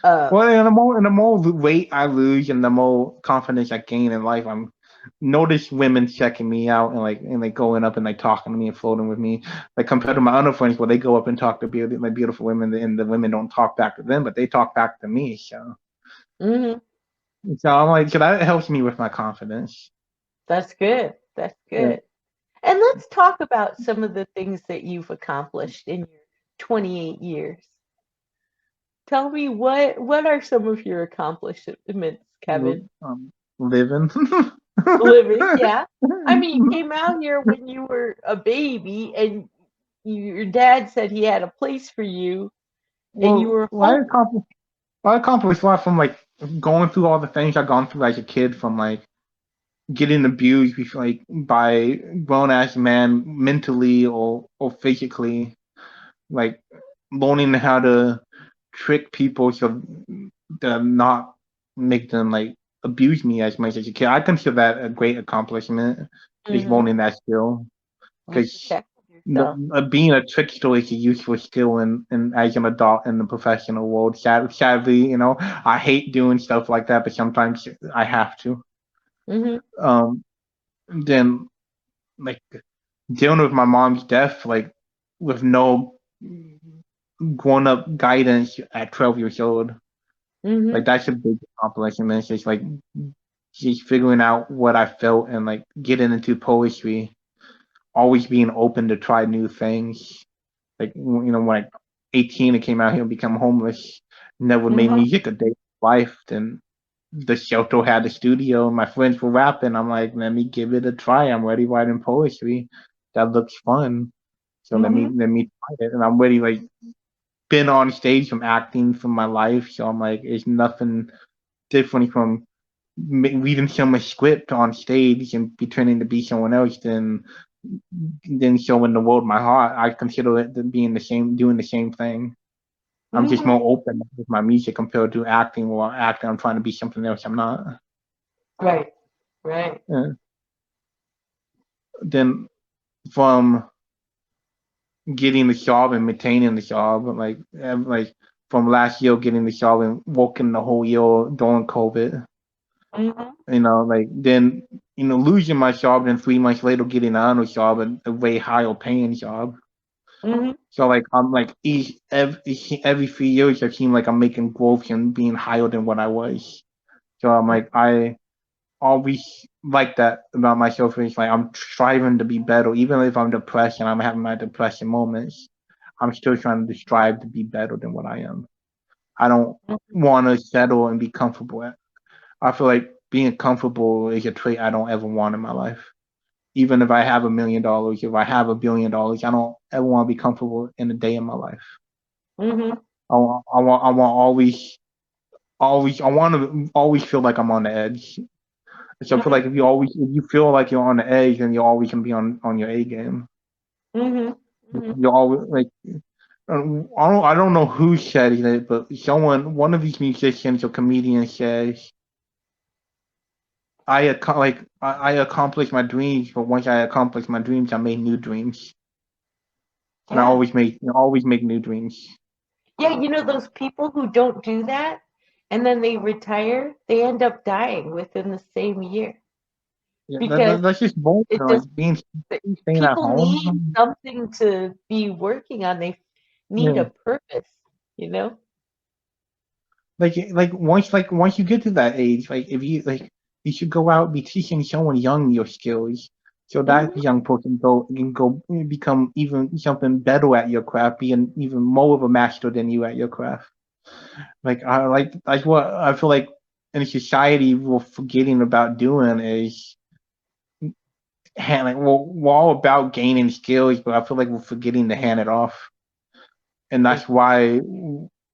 Uh, Well, and the more weight I lose and the more confidence I gain in life, I'm notice women checking me out and like going up and like talking to me and flirting with me. Like compared to my other friends where they go up and talk to beautiful women and the women don't talk back to them, but they talk back to me. mhm. So I'm like, so that helps me with my confidence. That's good. That's Yeah. good. And let's talk about some of the things that you've accomplished in your 28 years. Tell me what are some of your accomplishments, Kevin? Living. Living, yeah. I mean, you came out here when you were a baby, and your dad said he had a place for you, and you well, were well, I home. accomplished, I accomplished a lot from like going through all the things I've gone through as a kid, from like getting abused like by grown ass men mentally or physically, like learning how to trick people so to not make them like abuse me as much as a kid. I consider that a great accomplishment, is Hmm. learning that skill. You Because protected yourself. being a trickster is a useful skill in as an adult in the professional world. Sadly, I hate doing stuff like that, but sometimes I have to. Hmm. Um, then like dealing with my mom's death, like with no grown up guidance at 12 years old, Hmm. like that's a big accomplishment. It's just like just figuring out what I felt and like getting into poetry, always being open to try new things. Like when I 18 and came out here and become homeless, never made Mhm. music a day of life. Then the shelter had a studio, and my friends were rapping. I'm like, let me give it a try. I'm already writing poetry. That looks fun. So Mhm. let me try it. And I'm already like been on stage from acting from my life. So I'm like, it's nothing different from reading someone's script on stage and pretending to be someone else than showing the world my heart. I consider it being the same, doing the same thing. I'm just Mhm. more open with my music compared to acting. While acting, I'm trying to be something else I'm not. Right. Right. Yeah. Then from getting the job and maintaining the job, like from last year getting the job and working the whole year during COVID. Mhm. Like then losing my job, then 3 months later getting another job and a way higher paying job. Mhm. So like I'm like every 3 years I seem like I'm making growth and being higher than what I was. So I'm like I always like that about myself. Is like I'm striving to be better, even if I'm depressed and I'm having my depression moments. I'm still trying to strive to be better than what I am. I don't want to settle and be comfortable. I feel like being comfortable is a trait I don't ever want in my life. Even if I have $1 million, if I have $1 billion, I don't ever want to be comfortable in a day in my life. Mhm. I want always, I want to always feel like I'm on the edge. So I feel Mhm. like if you feel like you're on the edge, then you always can be on your A game. Mhm. Mhm. You always like, I don't know who said it, but one of these musicians or comedians says, I accomplished my dreams, but once I accomplished my dreams, I made new dreams, and Yeah. I always make new dreams. Yeah, those people who don't do that and then they retire, they end up dying within the same year Yeah, because that's just bullshit. it just Like being staying at people need home. something to be working on. They need Yeah. a purpose, you know? Once you get to that age, like if you like you should go out be teaching someone young your skills, so that Mhm. young person can go become even something better at your craft, being even more of a master than you at your craft. Like what I feel like in society we're forgetting about doing is handling. We're all about gaining skills, but I feel like we're forgetting to hand it off, and that's why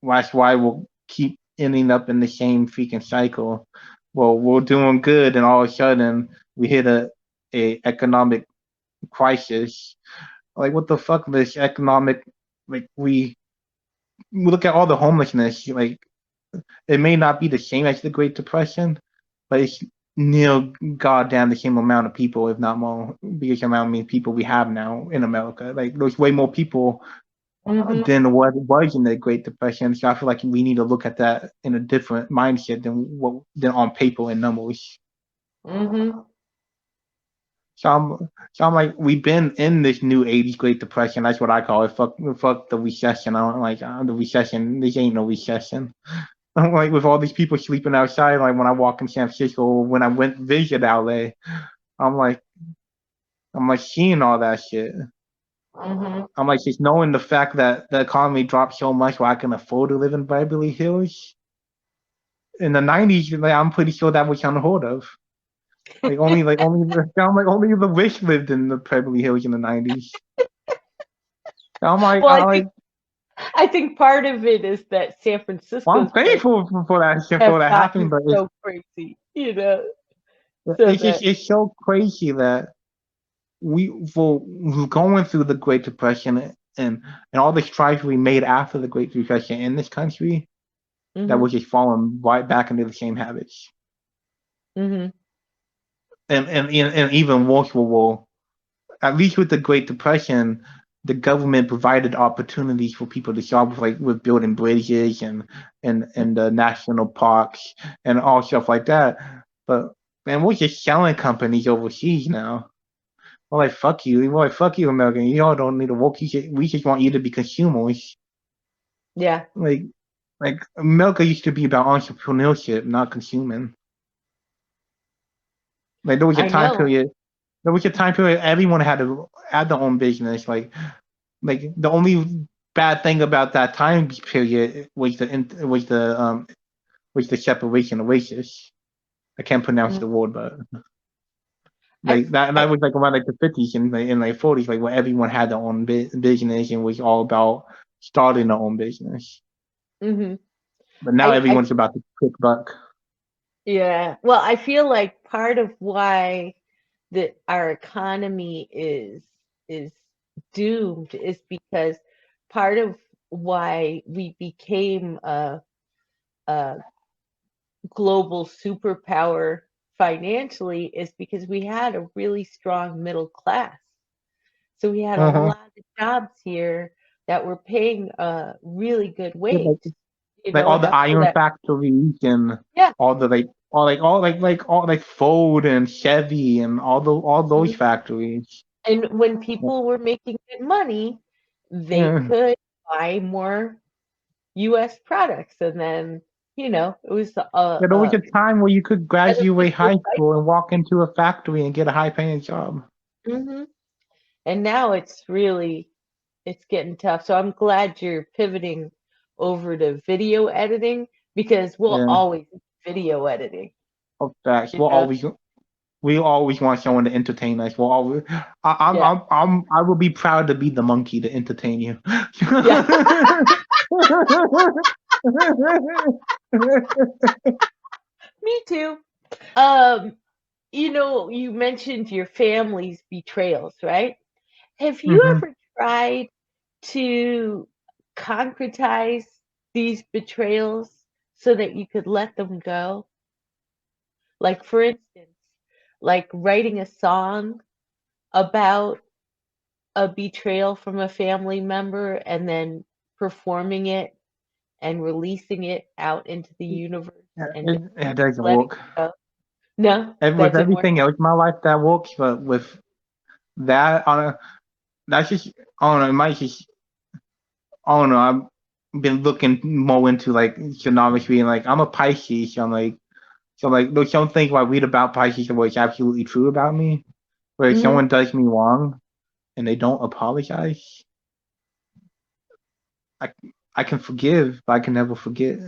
we'll keep ending up in the same freaking cycle. Well, we're doing good, and all of a sudden we hit a economic crisis. Like what the fuck? This economic, like we look at all the homelessness. Like it may not be the same as the Great Depression, but it's near goddamn the same amount of people, if not more, because of how many people we have now in America. Like there's way more people Mhm. than what was in the Great Depression. So I feel like we need to look at that in a different mindset than on paper and numbers. Mhm. So I'm like, we've been in this new '80s Great Depression. That's what I call it. Fuck the recession. I don't like the recession. This ain't no recession. I'm like with all these people sleeping outside. Like when I walk in San Francisco, when I went visit LA, I'm like, I'm like seeing all that shit. Mhm. I'm like just knowing the fact that the economy dropped so much where I can afford to live in Beverly Hills. In the '90s, like I'm pretty sure that was unheard of. Only the rich lived in the Beverly Hills in the '90s. Well, I'm like, I think part of it is that San well, I'm Francisco's prices thankful for that shit have for that happening, gotten but so crazy, so it's just that it's so crazy that for going through the Great Depression and all the strides we made after the Great Depression in this country, that mhm. we're just falling right back into the same habits. Mhm. And even worse, at least with the Great Depression, the government provided opportunities for people to shop with building bridges and the national parks and all stuff like that. But man, we're just selling companies overseas now. We're like, fuck you. We're like, fuck you, American. You all don't need to work. We just want you to be consumers. Yeah. Like, like America used to be about entrepreneurship, not consuming. Like there was a I time know. period. There was a time period everyone had their own business. Like the only bad thing about that time period was the separation of races. I can't pronounce Mm. the word, but I, like that I, was like around like the 50s and like 40s, like where everyone had their own business and was all about starting their own business. mhm. But now I everyone's about to quick buck. Yeah. Well, I feel like part of why our economy is doomed is because part of why we became a global superpower financially is because we had a really strong middle class. So we had a Uh-huh. lot of jobs here that were paying a really good Yeah, wage, like all the enough so iron that, factories and yeah. all the all like Ford and Chevy and all those Mhm. factories. And when people were making good money, they Yeah. could buy more US products. And then, it was Yeah, there was a time where you could graduate beneficial high school and cycle. walk into a factory and get a high paying job. Hmm. And now it's getting tough. So I'm glad you're pivoting over to video editing because we'll Yeah. always need video editing. Of facts. You know? We always want someone to entertain us. We'll always, Yeah. I will be proud to be the monkey to entertain you. Yeah. Me too. Um, you mentioned your family's betrayals, right? Have you Hmm. ever tried to concretize these betrayals so that you could let them go? Like, for instance, like writing a song about a betrayal from a family member and then performing it and releasing it out into the universe and just It doesn't letting work. it go. No, And that with didn't work. everything else in my life that works, but with that, that's just, I don't know, it might just, I don't know, I've been looking more into like geometry and like I'm a Pisces, so like there's some things I read about Pisces where it's absolutely true about me. Where if Hmm. someone does me wrong and they don't apologize, I I can forgive, but I can never forget.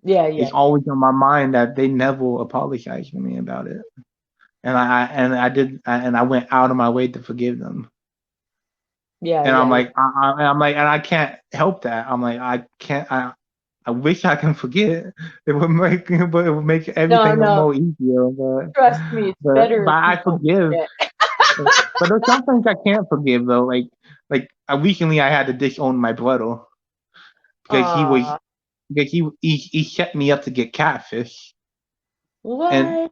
Yeah, It's yeah, always on my mind that they never apologized to me about it, and I went out of my way to forgive them. yeah, And I'm yeah, yeah. like, I'm like, and I can't help that. I'm like, I can't. I wish I can forget. But it would make No, everything no. more easier. Trust me, it's better But if you I don't forgive. forget. But there's some things I can't forgive though. Like recently, I had to disown my brother because Aw, he set me up to get catfish, and what?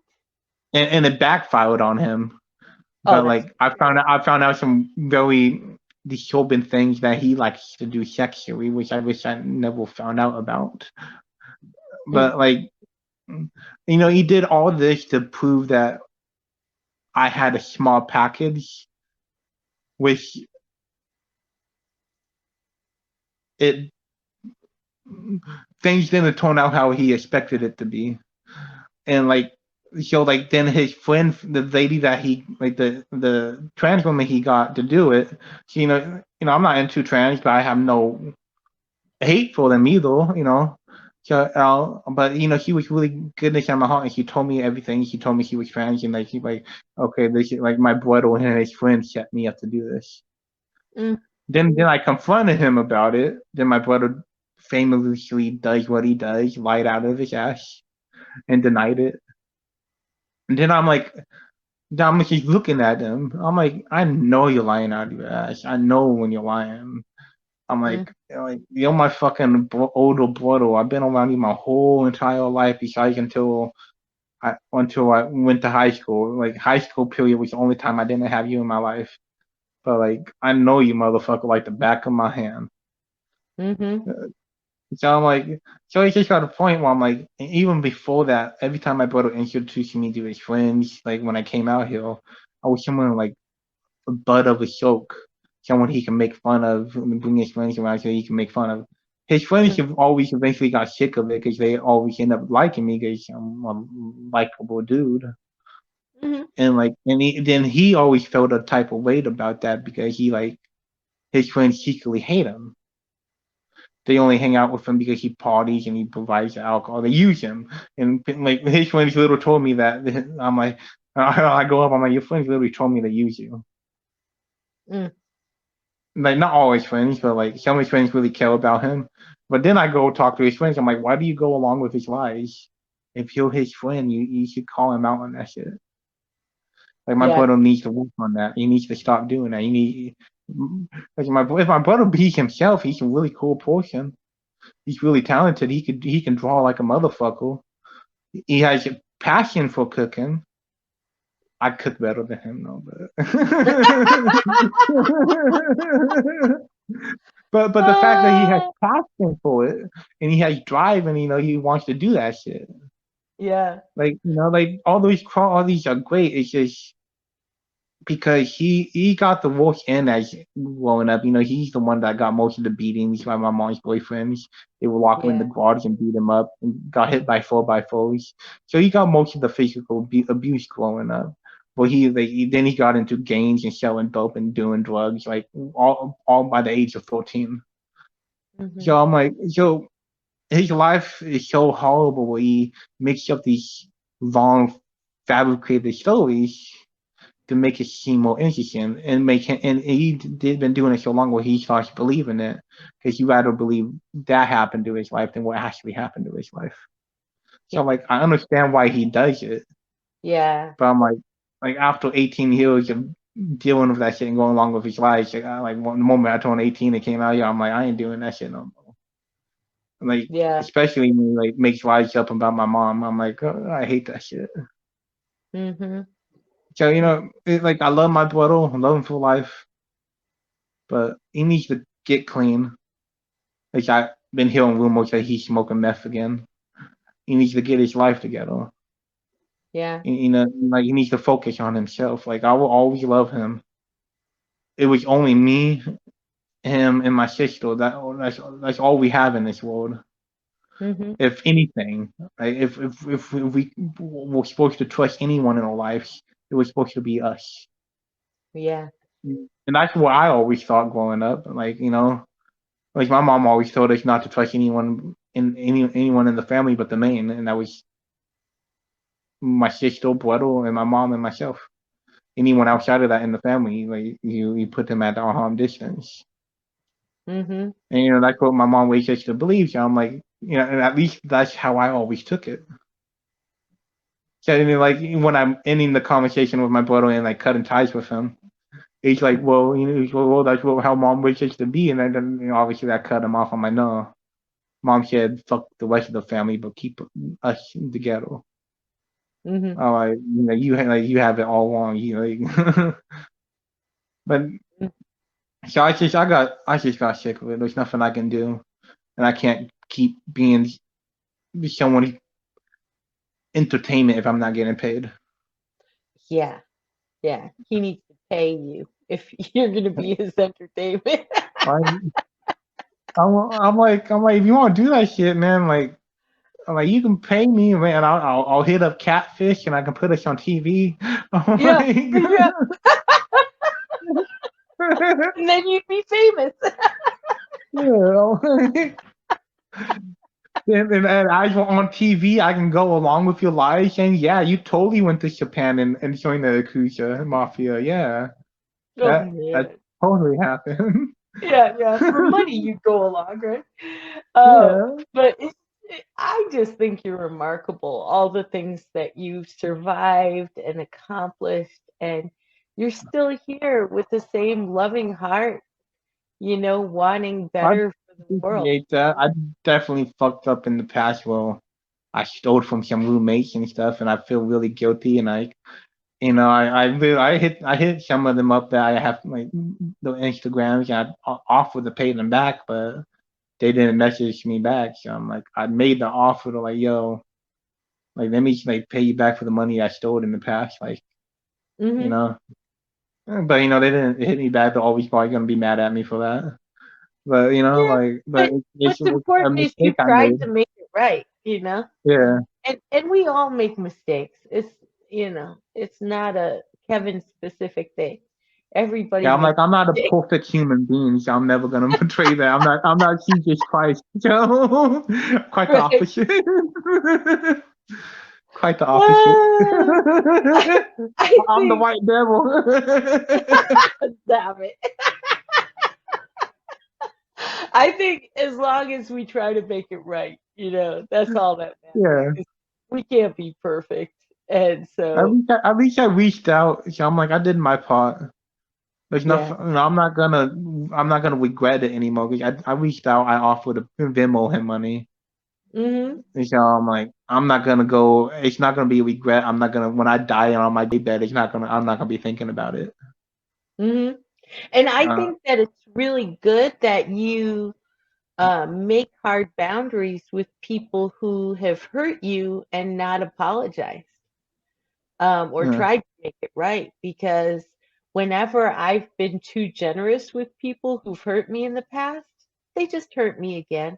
and it backfired on him. Oh, But that's like I found out some very disturbing things that he likes to do sexually, which I wish I never found out about. mm, But like he did all this to prove that I had a small package, which it things didn't turn out how he expected it to be. And like so like then his friend, the lady that he like the trans woman he got to do it, she, I'm not into trans, but I have no hate for them either. So, but he was really goodness at my heart, and he told me everything. He told me he was trans, and like he like, okay, this is like my brother and his friend set me up to do this. mm, Then I confronted him about it. Then my brother famously does what he does, lied out of his ass, and denied it. And then I'm just looking at him. I'm like, I know you're lying out of your ass. I know when you're lying. I'm mm, like, you're my fucking older brother. I've been around you my whole entire life, besides until I went to high school. Like high school period was the only time I didn't have you in my life. But like, I know you motherfucker like the back of my hand. mm-hmm, So I'm like, so it just got a point where I'm like, even before that, every time my brother introduced me to his friends, like when I came out here, I was someone like a butt of a joke, someone he can make fun of, and bring his friends around so he can make fun of. His friends mm, have always eventually got sick of it because they always end up liking me because I'm a likable dude. Mhm. And like, then he always felt a type of weight about that because his friends secretly hate him. They only hang out with him because he parties and he provides alcohol. They use him, and like his friends literally told me that. I'm like, I go up. I'm like, your friends literally told me to use you. Mm. Like not all his friends, but like some of his friends really care about him. But then I go talk to his friends. I'm like, why do you go along with his lies? If you're his friend, you should call him out on that shit. Like my Yeah. brother needs to work on that. He needs to stop doing that. Like if my brother beats himself, he's a really cool person. He's really talented. He can draw like a motherfucker. He has a passion for cooking. I cook better than him though, but the fact that he has Oh, passion for it and he has drive and he wants to do that shit. yeah. Like like all these are great. It's just because he got the worst end as growing up. He's the one that got most of the beatings by my mom's boyfriends. They would lock him in the Yeah. garage and beat him up and got hit by 4x4s. So he got most of the physical abuse growing up. But then he got into gangs and selling dope and doing drugs, like all by the age of 14. Mhm. So I'm like, so his life is so horrible where he makes up these long fabricated stories to make it seem more interesting and make him, and he did been doing it so long where he starts believing it because you rather believe that happened to his life than what actually happened to his life. Yeah. So like I understand why he does it, Yeah. but I'm like after 18 years of dealing with that shit and going along with his life, the moment I turned 18 it came out, yeah, I'm like I ain't doing that shit no more. Like Yeah. especially when he like makes lies up about my mom, I'm like I hate that shit. Mhm. So like I love my brother, I love him for life, but he needs to get clean. Like I've been hearing rumors that he's smoking meth again. He needs to get his life together. Yeah. Like he needs to focus on himself. Like I will always love him. It was only me, him, and my sister. That's all we have in this world. Mhm. If anything, like if we were supposed to trust anyone in our lives, it was supposed to be us. Yeah. And that's what I always thought growing up. Like my mom always told us not to trust anyone in the family but the main, and that was my sister, brother, and my mom and myself. Anyone outside of that in the family, like you put them at arm distance. Mhm. And that's what my mom raised us to believe. So I'm like, and at least that's how I always took it. So like when I'm ending the conversation with my brother and like cutting ties with him, he's like, well, well, that's how mom raised us to be, and then obviously that cut him off. I'm like, no, mom said fuck the rest of the family, but keep us together. Mhm. Oh, you have it all wrong. But so I just got sick of it. There's nothing I can do, and I can't keep being someone entertainment if I'm not getting paid. Yeah. Yeah. He needs to pay you if you're gonna be his entertainment. I'm, I'm like, if you want to do that shit, man, I'm like, you can pay me, man. I'll hit up Catfish and I can put us on TV. I'm Yeah. Yeah. like, And then you'd be famous. yeah. And as we're on TV, I can go along with your lies saying, yeah, you totally went to Japan and joined the Yakuza Mafia. Yeah, Oh that man. totally happened. Yeah, yeah. For money, you go along, right? Yeah. But I just think you're remarkable. All the things that you've survived and accomplished, and you're still here with the same loving heart, wanting I better for the world. appreciate that. I definitely fucked up in the past. Well, I stole from some roommates and stuff, and I feel really guilty. And I hit some of them up that I have like the Instagrams. And I offered to pay them back, but they didn't message me back. So I'm like, I made the offer to like, yo, like let me like pay you back for the money I stole in the past, like you Hmm. know. But they didn't hit me back. They're always probably gonna be mad at me for that. But Yeah, but but it's what's a important is you mistake I tried made. to make it right. Yeah. And we all make mistakes. it's not a Kevin specific thing. Everybody Yeah, I'm makes like, I'm not a mistakes. perfect human being, so I'm never gonna portray that. I'm not Jesus Christ, so quite the Right. opposite. Quite the opposite. Ah, I I'm the think, white devil. damn it. I think as long as we try to make it right, that's all that matters. Yeah. 'Cause we can't be perfect. And At so, least at least I reached out. So I'm like, I did my part. There's yeah. nothing. I'm not gonna regret it anymore. 'Cause I reached out. I offered to Venmo him money. Hmm. And so I'm like, I'm not gonna go. It's not gonna be a regret. I'm not gonna when I die on my deathbed. It's not gonna. I'm not gonna be thinking about it. Hmm. And I Uh, think that it's really good that you make hard boundaries with people who have hurt you and not apologize, or uh, tried to make it right. Because whenever I've been too generous with people who've hurt me in the past, they just hurt me again,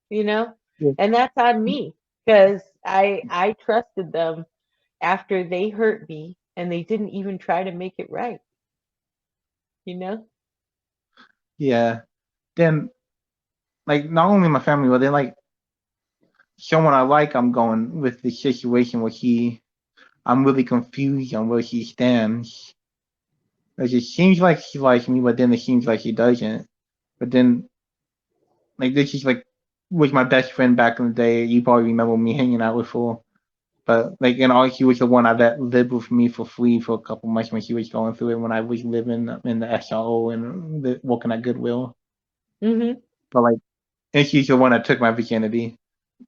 you know? yeah, And that's on me because I trusted them after they hurt me and they didn't even try to make it right, you know? yeah. Then like not only my family, but then like someone I like. I'm going with the situation where I'm really confused on where he stands. Like it seems like he likes me, but then it seems like he doesn't. But then like this is like was my best friend back in the day. You probably remember me hanging out with her. But like and all he was the one I let live with me for free for a couple months when she was going through it when I was living in the SRO and working at Goodwill. Hmm. But like and she's the one that took my virginity.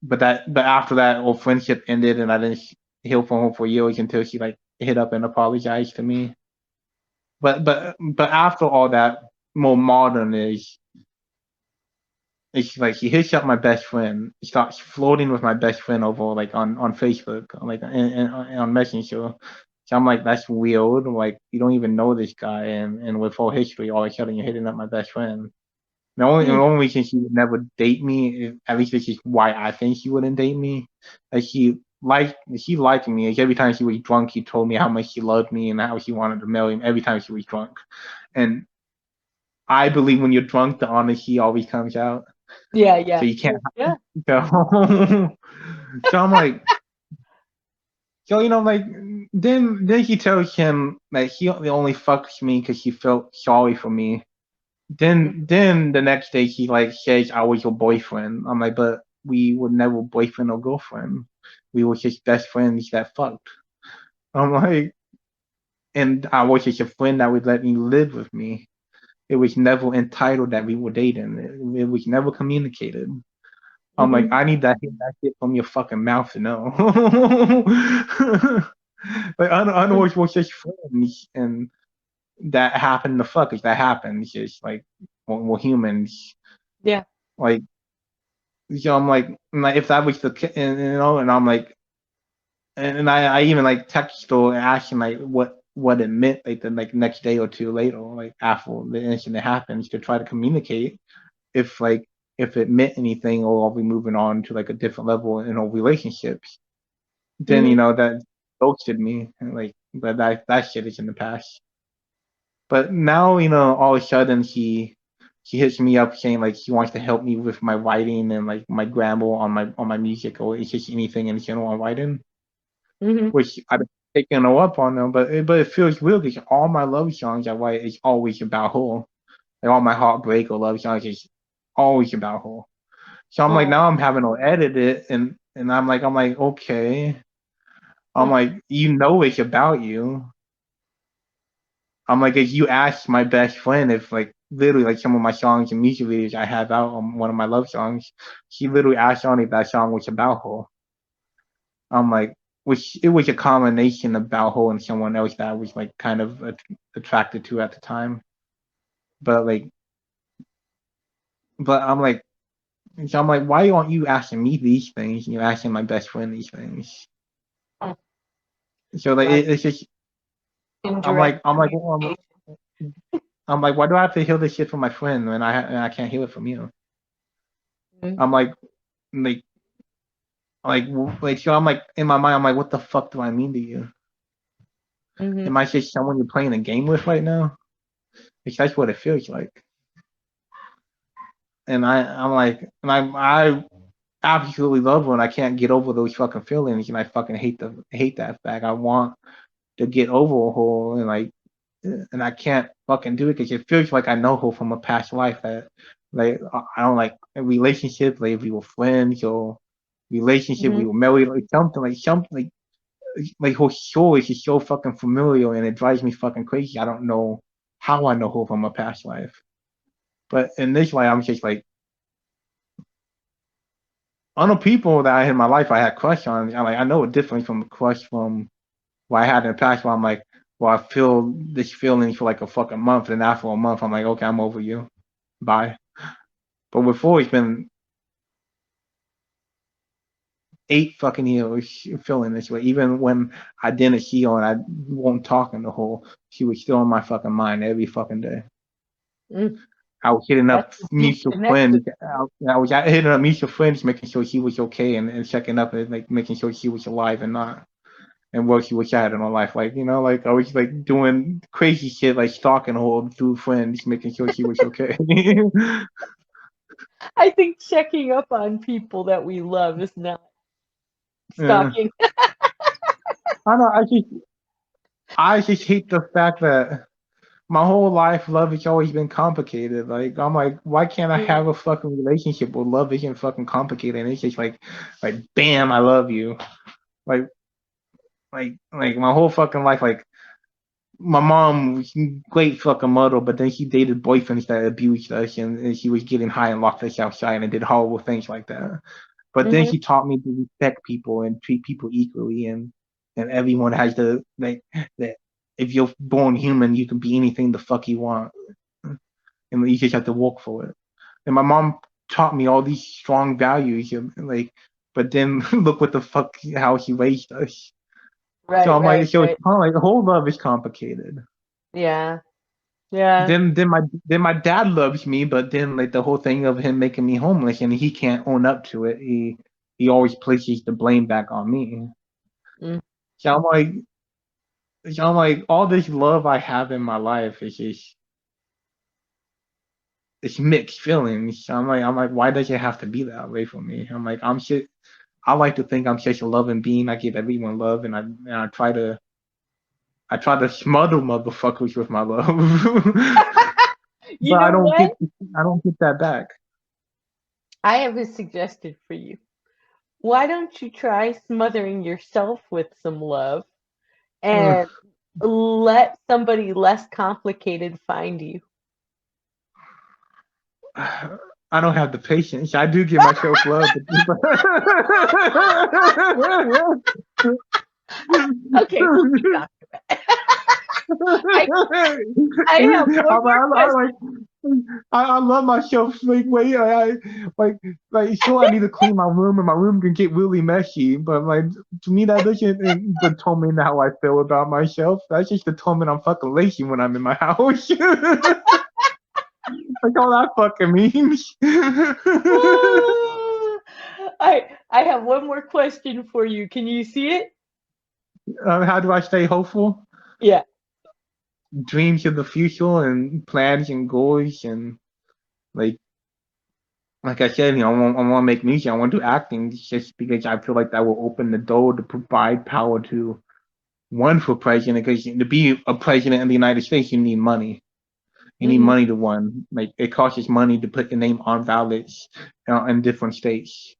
But after that our friendship ended and I didn't heal from her for years until she like hit up and apologized to me. But after all that, more modern is it's like he hits up my best friend, he starts flirting with my best friend over like on Facebook, like on Messenger. So I'm like, that's weird. Like you don't even know this guy, and with full history, all of a sudden you're hitting up my best friend. The only reason she would never date me, at least this is why I think she wouldn't date me. Like she liked me. Like every time she was drunk, she told me how much she loved me and how she wanted to marry me. Every time she was drunk, and I believe when you're drunk, the honesty always comes out. Yeah, So yeah, you can't. yeah. So, so I'm like, so like then he tells him that he only fucks me because he felt sorry for me. Then the next day he like says I was your boyfriend. I'm like, but we were never boyfriend or girlfriend. We were just best friends that fucked. I'm like, and I was just a friend that would let me live with me. It was never entitled that we were dating. It was never communicated. I'm like, Hmm. I need that shit from your fucking mouth to know. Like, I know we're just friends, and that happened to fuck us. That happens. It's like we're humans. Yeah. Like, so I'm like, if that was the, and I'm like, and I even like text her asking like what it meant like the like next day or two later, like after the incident happens, to try to communicate if like if it meant anything or are we moving on to like a different level in our relationships. Then Hmm. that ghosted me and like but that shit is in the past. But now all of a sudden he hits me up saying like he wants to help me with my writing and like my grammar on my music or it's just anything in general on writing, Hmm. which I've been taking her up on them. But it feels weird because all my love songs I write is always about her. Like all my heartbreak or love songs is always about her. So I'm like, Oh. now I'm having to edit it, and I'm like, okay. I'm like, it's about you. I'm like, if you ask my best friend if like literally like some of my songs and music videos I have out on one of my love songs, she literally asked on if that song was about her. I'm like, which it was a combination about her and someone else that I was like kind of attracted to at the time. But like, but I'm like, so I'm like, why aren't you asking me these things? And you're asking my best friend these things. So like Right. it's just Indirect well, communication. I'm like, why do I have to hear this shit from my friend when I can't hear it from you? Mhm. I'm like So I'm like, in my mind, I'm like, what the fuck do I mean to you? Mm-hmm. Am I just someone you're playing a game with right now? Because that's what it feels like. And I'm like, and I absolutely love when I can't get over those fucking feelings, and I fucking hate that fact. I want to get over a whole, and I can't fucking do it because it feels like I know her from a past life that, like, I don't like a relationship, like if we were friends or relationship, we Mm-hmm. were married, like something like her story is just so fucking familiar, and it drives me fucking crazy. I don't know how I know her from a past life, but in this way, I'm just like, other people that I had in my life I had crush on. I know it differently from a crush from what I had in the past. Where I'm like, well, I feel this feeling for like a fucking month, and after a month, I'm like, okay, I'm over you, bye. But before, it's been 8 fucking years feeling this way. Even when I didn't see her and I won't talk in the whole, she was still on my fucking mind every fucking day. Mm. I was hitting up That's a deep mutual connection. friends. I was hitting up mutual friends, making sure she was okay, and checking up and like making sure she was alive and not, and where she was at in her life. Like, like I was like doing crazy shit, like stalking her through friends, making sure she was okay. I think checking up on people that we love is not Yeah. stalking. I know. I just hate the fact that my whole life love has always been complicated. Like I'm like, why can't I Mm. have a fucking relationship where love isn't fucking complicated? And it's just like bam, I love you. Like like my whole fucking life, like my mom was a great fucking mother, but then she dated boyfriends that abused us, and she was getting high and locked us outside and did horrible things like that. But then Mm-hmm. she taught me to respect people and treat people equally, and everyone has the like that. If you're born human, you can be anything the fuck you want, and you just have to work for it. And my mom taught me all these strong values, and like, but then look what the fuck how she raised us. So Right, I'm like, right, so it's right. kind of like the whole love is complicated. Yeah, yeah. Then my dad loves me, but then like the whole thing of him making me homeless and he can't own up to it. He always places the blame back on me. Mm. So I'm like all this love I have in my life is just it's mixed feelings. I'm like, why does it have to be that way for me? I'm like, I'm shit. I like to think I'm such a loving being. I give everyone love, and I try to smother motherfuckers with my love, You but I know don't get what? I don't get that back. I have a suggestion for you. Why don't you try smothering yourself with some love and let somebody less complicated find you? I don't have the patience. I do give myself love, but Okay, we'll keep talking. I I have one more I question. like I love myself like way like sure I need to clean my room and my room can get really messy, but like to me that doesn't determine how I feel about myself. That's just determine I'm fucking lazy when I'm in my house. Like all that fucking means. I have one more question for you. Can you see it? How do I stay hopeful? Yeah. Dreams of the future and plans and goals and like I said, I want to make music. I want to do acting just because I feel like that will open the door to provide power to one for president. Because to be a president in the United States, you need money. You need Hmm. money to run. Like it costs money to put your name on ballots in different states.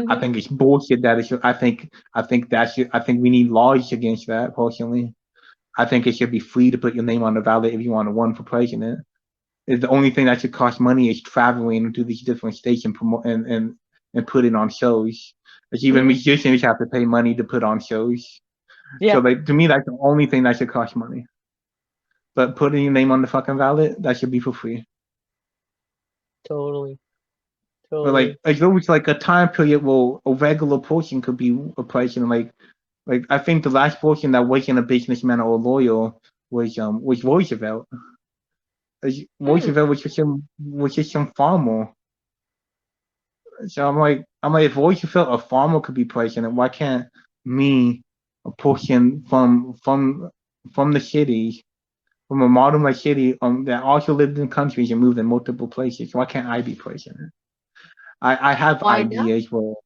I Hmm. think it's bullshit that it should. I think we need laws against that. Personally, I think it should be free to put your name on the ballot if you want to run for president. Is the only thing that should cost money is traveling to these different states and promote and put it on shows. Like even Hmm. musicians have to pay money to put on shows. So Yeah, like to me, that's the only thing that should cost money. But putting your name on the fucking ballot, that should be for free. totally. Or Totally. like there was like a time period where a regular person could be a president. Like I think the last person that wasn't a businessman or a lawyer was Roosevelt. Hmm. Roosevelt was just some farmer. So I'm like, I'm like, if Roosevelt, a farmer, could be president, why can't me, a person from the city, from a modern like city, that also lived in countries and moved in multiple places, why can't I be president? I have Why not? ideas. Well,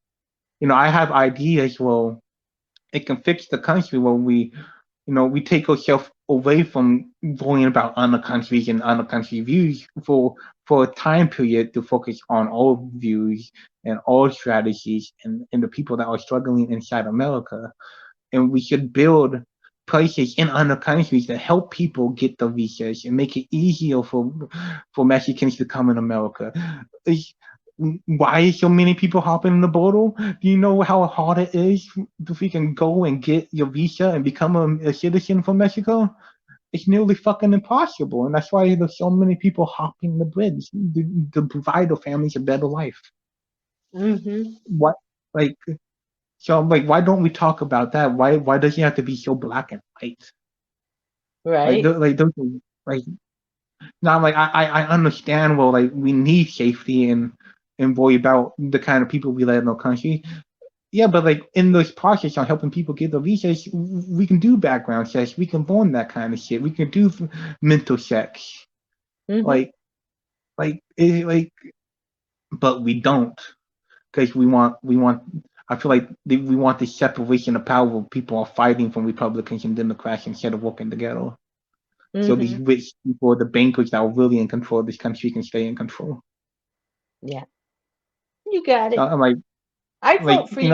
I have ideas. Well, it can fix the country where we take ourselves away from worrying about other countries and other country views for a time period to focus on all views and all strategies and the people that are struggling inside America. And we should build places in other countries that help people get the visas and make it easier for Mexicans to come in America. Why is so many people hopping in the border? Do you know how hard it is to freaking go and get your visa and become a citizen from Mexico? It's nearly fucking impossible, and that's why there's so many people hopping the bridge to provide their families a better life. Mm-hmm. What, like, so like, why don't we talk about that? Why does it have to be so black and white? Like, Right. those like now, like I understand. Well, like we need safety and worry about the kind of people we let in our country. Yeah, but like in this process on helping people get their visas, we can do background checks. We can learn that kind of shit. We can do mental checks. Mm-hmm. Like, but we don't because we want. I feel like we want the separation of power where people are fighting from Republicans and Democrats instead of working together. So these Mm-hmm. rich people, the bankers that are really in control of this country, can stay in control. Yeah. You got So it. I'm I like vote for you,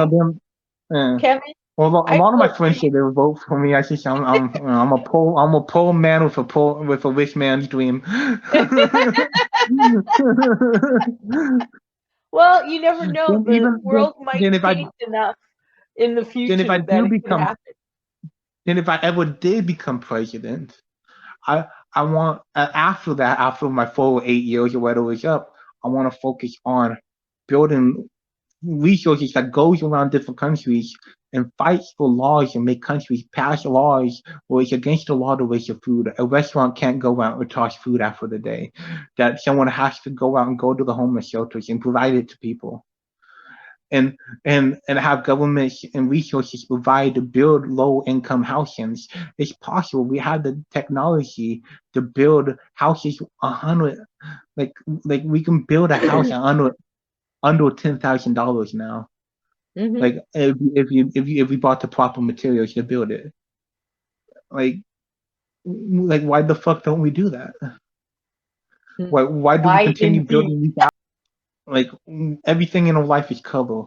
them. Kevin. Well, a I lot of my vote for friends say you. they would vote for me. I just I'm a poor man with a rich man's dream. Well, you never know. then The even then, world might then if I change enough in the then if I future that do it could become happen. then if I ever did become president, I I want after that, after my full 8 years or whatever is up, I want to focus on building resources that goes around different countries and fights for laws and make countries pass laws where it's against the law to waste your food. A restaurant can't go out and toss food after the day. That someone has to go out and go to the homeless shelters and provide it to people. And and have governments and resources provide to build low income housings. It's possible. We have the technology to build houses 100 like we can build a house under $10,000 now. Mm-hmm. Like if we bought the proper materials to build it, like why the fuck don't we do that? Why do we Why continue indeed? building these out? Like everything in our life is color.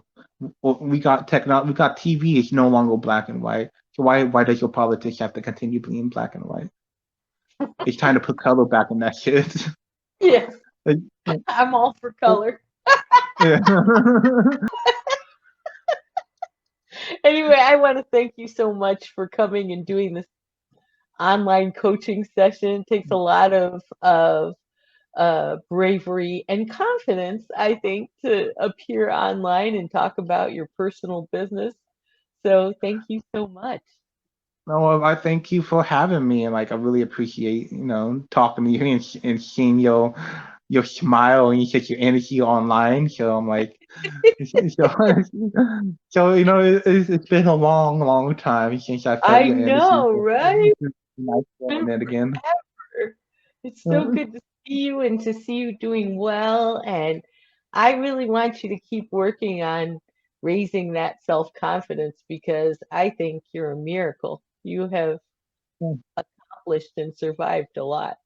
We got we got TV is no longer black and white. So why does your politics have to continue being black and white? It's time to put color back in that shit. Yes, Like, I'm all for color. yeah. Anyway, I want to thank you so much for coming and doing this online coaching session. It takes a lot of bravery and confidence, I think, to appear online and talk about your personal business. So thank you so much. No, well, I thank you for having me, and like I really appreciate talking to you and seeing your smile and such your energy online. So I'm like, so, so it's been a long, long time since I felt I your energy. know, So right? it's nice Been feeling it again. forever. It's so good to see you and to see you doing well. And I really want you to keep working on raising that self-confidence because I think you're a miracle. You have accomplished and survived a lot.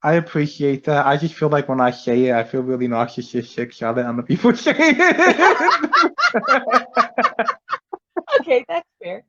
I appreciate that. I just feel like when I say it, I feel really narcissistic. So I let other people say it. Okay, that's fair.